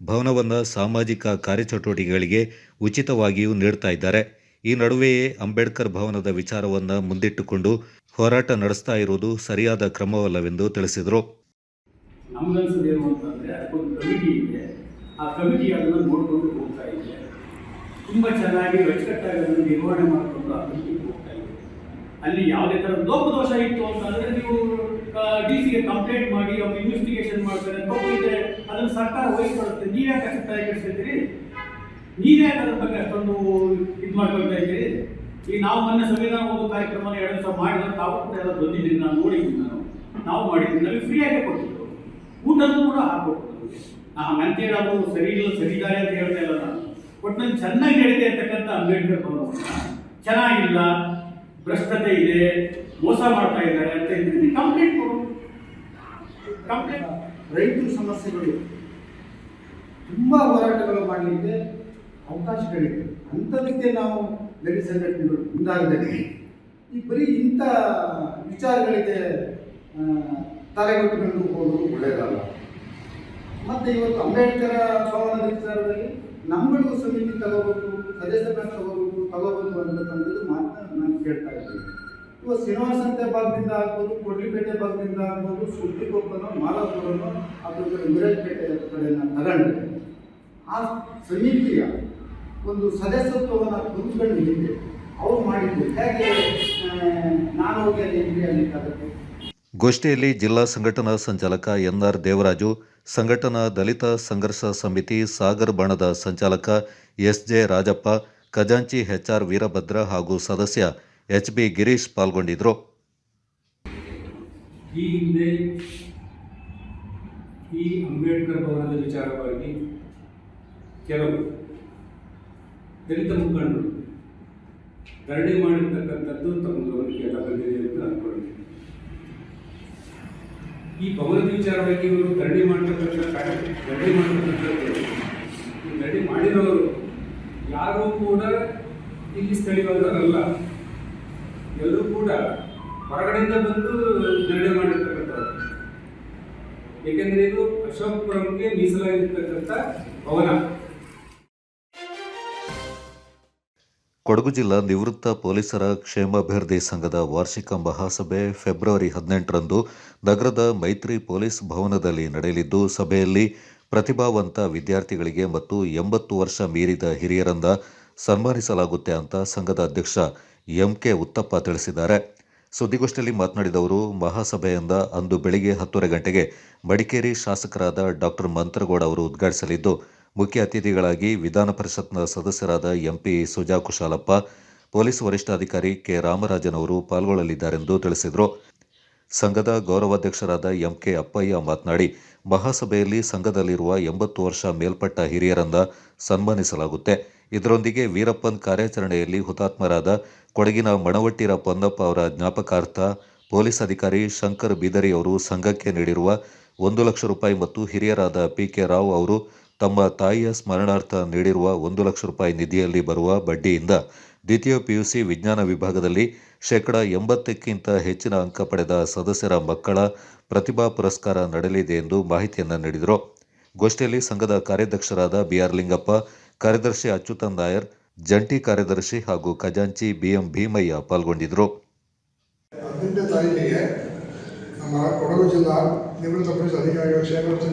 ಭವನವನ್ನು ಸಾಮಾಜಿಕ ಕಾರ್ಯಚಟುವಟಿಕೆಗಳಿಗೆ ಉಚಿತವಾಗಿಯೂ ನೀಡ್ತಾ ಇದ್ದಾರೆ. ಈ ನಡುವೆಯೇ ಅಂಬೇಡ್ಕರ್ ಭವನದ ವಿಚಾರವನ್ನು ಮುಂದಿಟ್ಟುಕೊಂಡು ಹೋರಾಟ ನಡೆಸ್ತಾ ಇರುವುದು ಸರಿಯಾದ ಕ್ರಮವಲ್ಲವೆಂದು ತಿಳಿಸಿದರು. ನಮ್ಗನ್ಸೋದೇನು ಅಂತಂದರೆ ಅದಕ್ಕೊಂದು ಕಮಿಟಿ ಇದೆ, ಆ ಕಮಿಟಿ ಅದನ್ನು ನೋಡಿಕೊಂಡು ಹೋಗ್ತಾ ಇದೆ. ತುಂಬ ಚೆನ್ನಾಗಿ ಅಚ್ಚುಕಟ್ಟಾಗಿ ಅದನ್ನು ನಿರ್ವಹಣೆ ಮಾಡಿಕೊಂಡು ಆ ಕಮಿಟಿಗೆ ಹೋಗ್ತಾ ಇದೆ. ಅಲ್ಲಿ ಯಾವುದೇ ಥರ ಲೋಪದೋಷ ಇತ್ತು ಅಂತಂದರೆ ನೀವು DC-ಗೆ ಕಂಪ್ಲೇಂಟ್ ಮಾಡಿ ಅವ್ರು ಇನ್ವೆಸ್ಟಿಗೇಷನ್ ಮಾಡ್ತಾರೆ, ತಪ್ಪಿದ್ರೆ ಅದನ್ನು ಸರ್ಕಾರ ವಹಿಸ್ಕೊಡುತ್ತೆ. ನೀವ್ಯಾಕೆ ಅಷ್ಟು ತಲೆ ಕೆಡಿಸ್ತಿದ್ದೀರಿ? ನೀವ್ಯಾಕೆ ಅದ್ರ ಬಗ್ಗೆ ಅಷ್ಟೊಂದು ಇದು ಮಾಡ್ಕೊಳ್ತಾ ಇದ್ದೀರಿ? ಈಗ ನಾವು ಮೊನ್ನೆ ಸಂವಿಧಾನ ಓದೋ ಕಾರ್ಯಕ್ರಮ 2 ದಿವಸ ಮಾಡಿದ್ರೆ ತಾವು ಕೂಡ ಎಲ್ಲ ಬಂದಿದ್ದೀರಿ, ನಾನು ನೋಡಿದ್ದೀನಿ. ನಾವು ಮಾಡಿದ್ದೀವಿ, ನಮಗೆ ಫ್ರೀಯಾಗೇ ಕೊಟ್ಟಿದ್ದು, ಊಟನೂ ಕೂಡ ಹಾಕ್ಕೊಟ್ಟು. ಹಂಗಂತೇಳಿ ಅವರು ಸರಿ ಇಲ್ಲ ಸರಿದ್ದಾರೆ ಅಂತ ಹೇಳ್ತಾ ಇಲ್ಲ ನಾನು. ಒಟ್ಟಿನಲ್ಲಿ ಚೆನ್ನಾಗಿ ನಡೀತಾ ಇರ್ತಕ್ಕಂಥ ಅಂಬೇಡ್ಕರ್ ಭವನವನ್ನು ಚೆನ್ನಾಗಿಲ್ಲ, ಭ್ರಷ್ಟತೆ ಇದೆ, ಮೋಸ ಮಾಡ್ತಾ ಇದ್ದಾರೆ ಅಂತ ಇದ್ರೆ ಕಂಪ್ಲೇಂಟ್ ಕೊಡು. ಕಂಪ್ಲೇಂಟ್ ರೈತರ ಸಮಸ್ಯೆಗಳು ತುಂಬ ಹೋರಾಟಗಳು ಮಾಡಲಿಕ್ಕೆ ಅವಕಾಶಗಳಿವೆ. ಅಂಥದಕ್ಕೆ ನಾವು ದಲಿತ ಸಂಘಟನೆಗಳು ಮುಂದಾಗಬೇಕು. ಈ ಬರೀ ಇಂಥ ವಿಚಾರಗಳಿಗೆ ತಲೆಗೊಟ್ಟುಕೊಂಡು ಹೋಗೋದು ಒಳ್ಳೆಯದಲ್ಲ. ಮತ್ತು ಇವತ್ತು ಅಂಬೇಡ್ಕರ್ ಭವನದ ವಿಚಾರದಲ್ಲಿ ನಮ್ಮಗಳಿಗೂ ಸಮಿತಿ ತಗೋಬೇಕು, ಸದಸ್ಯರನ್ನ ತಗೋಬೇಕು ಅಂತಕ್ಕಂಥದ್ದು ಮಾತ್ರ ನಾನು ಕೇಳ್ತಾ ಇದ್ದೀನಿ. ಇವತ್ತು ಶ್ರೀನಿವಾಸಂತೆ ಭಾಗದಿಂದ ಆಗ್ಬೋದು, ಕೊಡ್ಲಿಪೇಟೆ ಭಾಗದಿಂದ ಆಗ್ಬೋದು, ಸುದ್ದಿಗೊಪ್ಪನೋ ಮಾಲಾಪುರನೋ ಅದ್ರ ಕಡೆ ಮುರೇಜ್ಪೇಟೆ ಕಡೆಯನ್ನು ತಗೊಂಡ್ರೆ ಆ ಸಮಿತಿಯ ಒಂದು ಸದಸ್ಯತ್ವವನ್ನು ಕುಂತ್ಕೊಂಡು ಹಿಂದೆ ಅವ್ರು ಮಾಡಿದ್ದು ಹೇಗೆ ನಾನು ಹೋಗಿ ಅಲ್ಲಿ ಅನ್ನಲಿಕ್ಕಾಗುತ್ತೆ. ಗೋಷ್ಠಿಯಲ್ಲಿ ಜಿಲ್ಲಾ ಸಂಘಟನಾ ಸಂಚಾಲಕ NR ದೇವರಾಜು, ಸಂಘಟನಾ ದಲಿತ ಸಂಘರ್ಷ ಸಮಿತಿ ಸಾಗರ್ ಬಣದ ಸಂಚಾಲಕ SJ ರಾಜಪ್ಪ, ಖಜಾಂಚಿ HR ವೀರಭದ್ರ ಹಾಗೂ ಸದಸ್ಯ HB ಗಿರೀಶ್ ಪಾಲ್ಗೊಂಡಿದ್ದರು. ಈ ಹಿಂದೆ ಈ ಅಂಬೇಡ್ಕರ್ ಭವನದ ವಿಚಾರವಾಗಿ ಕೆಲವು ದಲಿತ ಮುಖಂಡರು ಧರಣಿ ಮಾಡಿರ್ತಕ್ಕಂಥದ್ದು ತಮ್ಮ ಗಮನಕ್ಕೆ ಎಲ್ಲ ಬಂದಿದೆ ಅಂತ ಅಂದ್ಕೊಂಡಿದ್ದೀನಿ. ಈ ಭವನದ ವಿಚಾರವಾಗಿ ಇವರು ಧರಣಿ ಮಾಡಿರೋರು ಯಾರೂ ಕೂಡ ಇಲ್ಲಿ ಸ್ಥಳೀಯರಲ್ಲ, ಎಲ್ಲರೂ ಕೂಡ ಹೊರಗಡೆಯಿಂದ ಬಂದು ಧರಣಿ ಮಾಡಿರ್ತಕ್ಕಂಥವ್ರು. ಏಕೆಂದರೆ ಇದು ಅಶೋಕಪುರಂಗೆ ಮೀಸಲಾಗಿರ್ತಕ್ಕಂಥ ಭವನ. ಕೊಡಗು ಜಿಲ್ಲಾ ನಿವೃತ್ತ ಪೊಲೀಸರ ಕ್ಷೇಮಾಭಿವೃದ್ಧಿ ಸಂಘದ ವಾರ್ಷಿಕ ಮಹಾಸಭೆ ಫೆಬ್ರವರಿ 18ರಂದು ನಗರದ ಮೈತ್ರಿ ಪೊಲೀಸ್ ಭವನದಲ್ಲಿ ನಡೆಯಲಿದ್ದು, ಸಭೆಯಲ್ಲಿ ಪ್ರತಿಭಾವಂತ ವಿದ್ಯಾರ್ಥಿಗಳಿಗೆ ಮತ್ತು 80 ವರ್ಷ ಮೀರಿದ ಹಿರಿಯರನ್ನ ಸನ್ಮಾನಿಸಲಾಗುತ್ತೆ ಅಂತ ಸಂಘದ ಅಧ್ಯಕ್ಷ ಎಂಕೆ ಉತ್ತಪ್ಪ ತಿಳಿಸಿದ್ದಾರೆ. ಸುದ್ದಿಗೋಷ್ಠಿಯಲ್ಲಿ ಮಾತನಾಡಿದ ಅವರು, ಮಹಾಸಭೆಯಿಂದ ಅಂದು ಬೆಳಿಗ್ಗೆ 10:30 ಗಂಟೆಗೆ ಮಡಿಕೇರಿ ಶಾಸಕರಾದ ಡಾಕ್ಟರ್ ಮಂತ್ರಗೌಡ ಅವರು ಉದ್ಘಾಟಿಸಲಿದ್ದು, ಮುಖ್ಯ ಅತಿಥಿಗಳಾಗಿ ವಿಧಾನ ಪರಿಷತ್ನ ಸದಸ್ಯರಾದ ಎಂಪಿ ಸುಜಾ ಕುಶಾಲಪ್ಪ, ಪೊಲೀಸ್ ವರಿಷ್ಠಾಧಿಕಾರಿ ಕೆ ರಾಮರಾಜನ್ ಅವರು ಪಾಲ್ಗೊಳ್ಳಲಿದ್ದಾರೆಂದು ತಿಳಿಸಿದರು. ಸಂಘದ ಗೌರವಾಧ್ಯಕ್ಷರಾದ ಎಂಕೆ ಅಪ್ಪಯ್ಯ ಮಾತನಾಡಿ, ಮಹಾಸಭೆಯಲ್ಲಿ ಸಂಘದಲ್ಲಿರುವ 80 ವರ್ಷ ಮೇಲ್ಪಟ್ಟ ಹಿರಿಯರನ್ನ ಸನ್ಮಾನಿಸಲಾಗುತ್ತೆ. ಇದರೊಂದಿಗೆ ವೀರಪ್ಪನ್ ಕಾರ್ಯಾಚರಣೆಯಲ್ಲಿ ಹುತಾತ್ಮರಾದ ಕೊಡಗಿನ ಮಣವಟ್ಟಿರ ಪೊನ್ನಪ್ಪ ಅವರ ಜ್ಞಾಪಕಾರ್ಥ ಪೊಲೀಸ್ ಅಧಿಕಾರಿ ಶಂಕರ್ ಬಿದರಿ ಅವರು ಸಂಘಕ್ಕೆ ನೀಡಿರುವ 1 ಲಕ್ಷ ರೂಪಾಯಿ ಮತ್ತು ಹಿರಿಯರಾದ ಪಿಕೆ ರಾವ್ ಅವರು ತಮ್ಮ ತಾಯಿಯ ಸ್ಮರಣಾರ್ಥ ನೀಡಿರುವ 1 ಲಕ್ಷ ರೂಪಾಯಿ ನಿಧಿಯಲ್ಲಿ ಬರುವ ಬಡ್ಡಿಯಿಂದ ದ್ವಿತೀಯ ಪಿಯುಸಿ ವಿಜ್ಞಾನ ವಿಭಾಗದಲ್ಲಿ 80%ಕ್ಕಿಂತ ಹೆಚ್ಚಿನ ಅಂಕ ಪಡೆದ ಸದಸ್ಯರ ಮಕ್ಕಳ ಪ್ರತಿಭಾ ಪುರಸ್ಕಾರ ನಡೆಯಲಿದೆ ಎಂದು ಮಾಹಿತಿಯನ್ನು ನೀಡಿದರು. ಗೋಷ್ಠಿಯಲ್ಲಿ ಸಂಘದ ಕಾರ್ಯಾಧ್ಯಕ್ಷರಾದ ಬಿಆರ್ ಲಿಂಗಪ್ಪ, ಕಾರ್ಯದರ್ಶಿ ಅಚ್ಯುತನ್ ನಾಯರ್, ಜಂಟಿ ಕಾರ್ಯದರ್ಶಿ ಹಾಗೂ ಖಜಾಂಚಿ ಬಿಎಂ ಭೀಮಯ್ಯ ಪಾಲ್ಗೊಂಡಿದ್ದರು. 18ನೇ ತಾರೀಕಿಗೆ ನಮ್ಮ ಕೊಡಗು ಜಿಲ್ಲಾ ನಿವೃತ್ತ ಪೊಲೀಸ್ ಅಧಿಕಾರಿಗಳ ಕ್ಷೇಮಾಭಿವೃದ್ಧಿ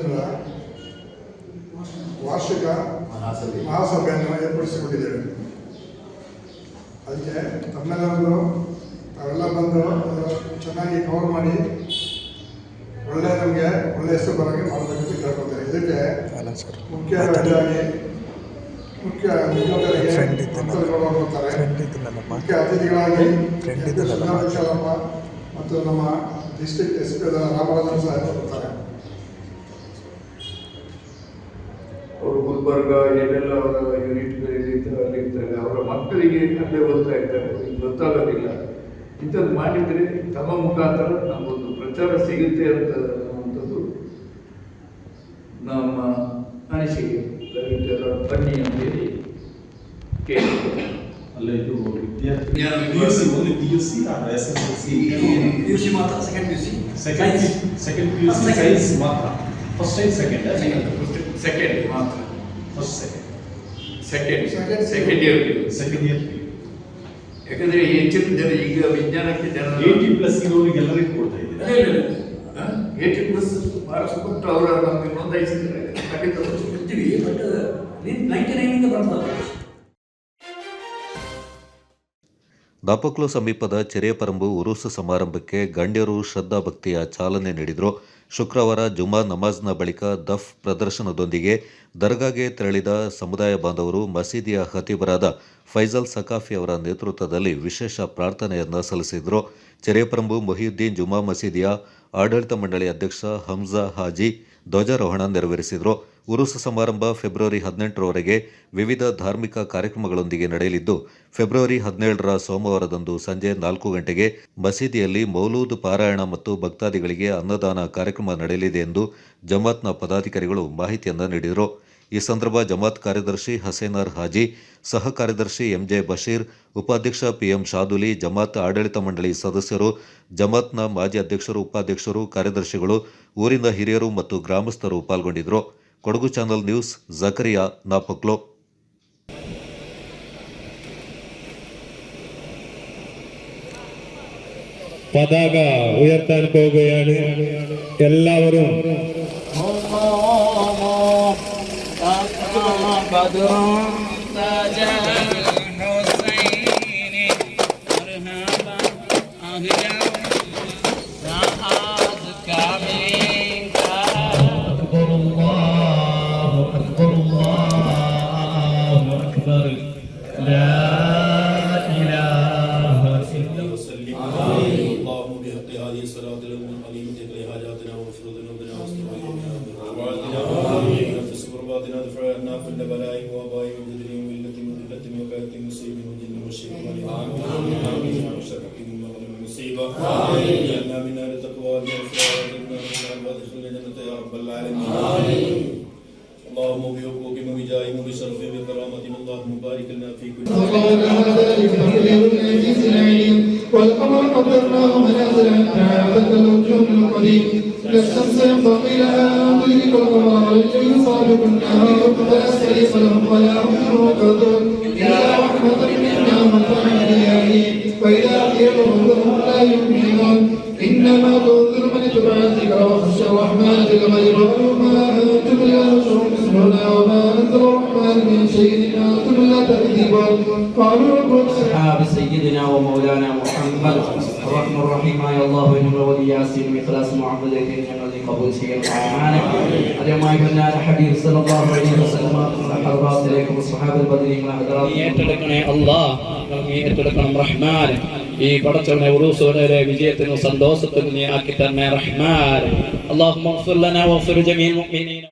ವಾರ್ಷಿಕ ಮಹಾಸಭೆಯನ್ನು ಏರ್ಪಡಿಸಿಕೊಂಡಿದ್ದೇವೆ. ಅದಕ್ಕೆ ತಮ್ಮೆಲ್ಲರನ್ನು ತಾವೆಲ್ಲ ಬಂದು ಚೆನ್ನಾಗಿ ಕವರ್ ಮಾಡಿ ನಮಗೆ ಒಳ್ಳೆ ಹೆಸರು ಬರೋಂಗೆ ಮಾಡಬೇಕಂತ ಕೇಳ್ಕೊಳ್ತೇನೆ. ಇದಕ್ಕೆ ಮುಖ್ಯ ಅತಿಥಿಯಾಗಿ ಮುಖ್ಯ ಮುಖ್ಯ ಅತಿಥಿಗಳಾಗಿ ವಿಶಾಲಪ್ಪ ಮತ್ತು ನಮ್ಮ ಡಿಸ್ಟ್ರಿಕ್ಟ್ ಎಸ್ ಪಿ ರಾಮರಾಜನ್ ಸಹ ಬರ್ತಾರೆ. ಅವರು ಗುಲ್ಬರ್ಗ ಏನೆಲ್ಲ ಅವರ ಯೂನಿಟ್ಗಳಿರ್ತಾರೆ, ಅವರ ಮಕ್ಕಳಿಗೆ ಅಲ್ಲೇ ಓದ್ತಾ ಇರ್ತಾರೆ, ಗೊತ್ತಾಗೋದಿಲ್ಲ. ಇಂಥದ್ದು ಮಾಡಿದರೆ ತಮ್ಮ ಮುಖಾಂತರ ನಮ್ಮೊಂದು ಪ್ರಚಾರ ಸಿಗುತ್ತೆ ಅನ್ನುವಂಥದ್ದು ನಮ್ಮ ಅನಿಸಿಕೆ. ದಯವಿಟ್ಟು ಎಲ್ಲ ಬನ್ನಿ ಅಂತೇಳಿ ಕೇಳ್ತಾರೆ. ಅಲ್ಲ, ಇದು PUC ಮಾತ್ರ, ಸೆಕೆಂಡ್ PUC ಮಾತ್ರ, ಫಸ್ಟ್ ಸೈನ್ಸ್ ಸೆಕೆಂಡ್ ಮಾತ್ರ, ಸೆಕೆಂಡ್ ಇಯರ್. ಯಾಕಂದ್ರೆ ಹೆಚ್ಚಿನ ಜನ ಈಗ ವಿಜ್ಞಾನಕ್ಕೆ ಜನ 80+ ಇರೋರಿಗೆಲ್ಲರಿಗೂ ಕೊಡ್ತಾ ಇದ್ದಾರೆ. 80+ ಮಾಡಿಸ್ಬಿಟ್ಟು ಅವರ ನಮಗೆ ನೋಂದಾಯಿಸಿದ್ರೆ ಖಂಡಿತ ಬರ್ತೀವಿ. ಬಟ್ 99 ಬರ್ತದೆ. ನಾಪಕ್ಲು ಸಮೀಪದ ಚೆರೆಪರಂಬು ಉರುಸು ಸಮಾರಂಭಕ್ಕೆ ಗಣ್ಯರು ಶ್ರದ್ಧಾಭಕ್ತಿಯ ಚಾಲನೆ ನೀಡಿದರು. ಶುಕ್ರವಾರ ಜುಮಾ ನಮಾಜ್ನ ಬಳಿಕ ದಫ್ ಪ್ರದರ್ಶನದೊಂದಿಗೆ ದರ್ಗಾಗೆ ತೆರಳಿದ ಸಮುದಾಯ ಬಾಂಧವರು ಮಸೀದಿಯ ಖತೀಬರಾದ ಫೈಜಲ್ ಸಕಾಫಿ ಅವರ ನೇತೃತ್ವದಲ್ಲಿ ವಿಶೇಷ ಪ್ರಾರ್ಥನೆಯನ್ನು ಸಲ್ಲಿಸಿದರು. ಚೆರೆಪರಂಬು ಮೊಹಿಯುದ್ದೀನ್ ಜುಮಾ ಮಸೀದಿಯ ಆಡಳಿತ ಮಂಡಳಿ ಅಧ್ಯಕ್ಷ ಹಮ್ಜಾ ಹಾಜಿ ಧ್ವಜಾರೋಹಣ ನೆರವೇರಿಸಿದರು. ಉರುಸು ಸಮಾರಂಭ ಫೆಬ್ರವರಿ 18ರವರೆಗೆ ವಿವಿಧ ಧಾರ್ಮಿಕ ಕಾರ್ಯಕ್ರಮಗಳೊಂದಿಗೆ ನಡೆಯಲಿದ್ದು, ಫೆಬ್ರವರಿ 17ರ ಸೋಮವಾರದಂದು ಸಂಜೆ 4 ಗಂಟೆಗೆ ಮಸೀದಿಯಲ್ಲಿ ಮೌಲೂದ್ ಪಾರಾಯಣ ಮತ್ತು ಭಕ್ತಾದಿಗಳಿಗೆ ಅನ್ನದಾನ ಕಾರ್ಯಕ್ರಮ ನಡೆಯಲಿದೆ ಎಂದು ಜಮಾತ್ನ ಪದಾಧಿಕಾರಿಗಳು ಮಾಹಿತಿಯನ್ನು ನೀಡಿದರು. ಈ ಸಂದರ್ಭ ಜಮಾತ್ ಕಾರ್ಯದರ್ಶಿ ಹಸೇನಾರ್ ಹಾಜಿ, ಸಹ ಕಾರ್ಯದರ್ಶಿ ಎಂಜೆ ಬಶೀರ್, ಉಪಾಧ್ಯಕ್ಷ ಪಿಎಂ ಶಾದುಲಿ, ಜಮಾತ್ ಆಡಳಿತ ಮಂಡಳಿ ಸದಸ್ಯರು, ಜಮಾತ್ನ ಮಾಜಿ ಅಧ್ಯಕ್ಷರು, ಉಪಾಧ್ಯಕ್ಷರು, ಕಾರ್ಯದರ್ಶಿಗಳು, ಊರಿನ ಹಿರಿಯರು ಮತ್ತು ಗ್ರಾಮಸ್ಥರು ಪಾಲ್ಗೊಂಡಿದ್ದರು. Kodagu channel news, Zakariya, Napoklu. പതാക ഉയർത്താൻ പോവുകയാണ്. എല്ലാവരും اللهم بحقوق وبجاه وبشرف وبكرامة اللهم بارك لنا في كل والقمر قدرناه منازل عبد الوجوه القديم لا الشمس ينبغي لها ان تدرك القمر والجن صادق النهار فلا استريق لهم ولا هم يوقظون الا رحمة منا قالوا ما أنتم إلا بشر مثلنا وما أنزل الرحمن من شيء إن أنتم إلا تكذبون قالوا ربنا أصحاب سيدنا ومولانا محمد الرحمن الرحيم يا الله إنه ولي ياسين إخلاص محمد الدين الذي قبول شيء الرحمن اليوم أيضا الحبيب صلى الله عليه وسلم حضرات إليكم الصحابة البدرين والحضرات ഏറ്റെടുക്കണേ അല്ലാഹ് ഏറ്റെടുക്കണം റഹ്മാൻ ഈ പടച്ചവനെ ഉറൂസുകളുടെ വിജയത്തിനും സന്തോഷത്തിനും നീ ആക്കി തന്നെ റഹ്മാൻ അല്ലാഹുമ്മ ഗ്ഫിർ ലനാ വഗ്ഫിർ ജമീഅൽ മുഅ്മിനീന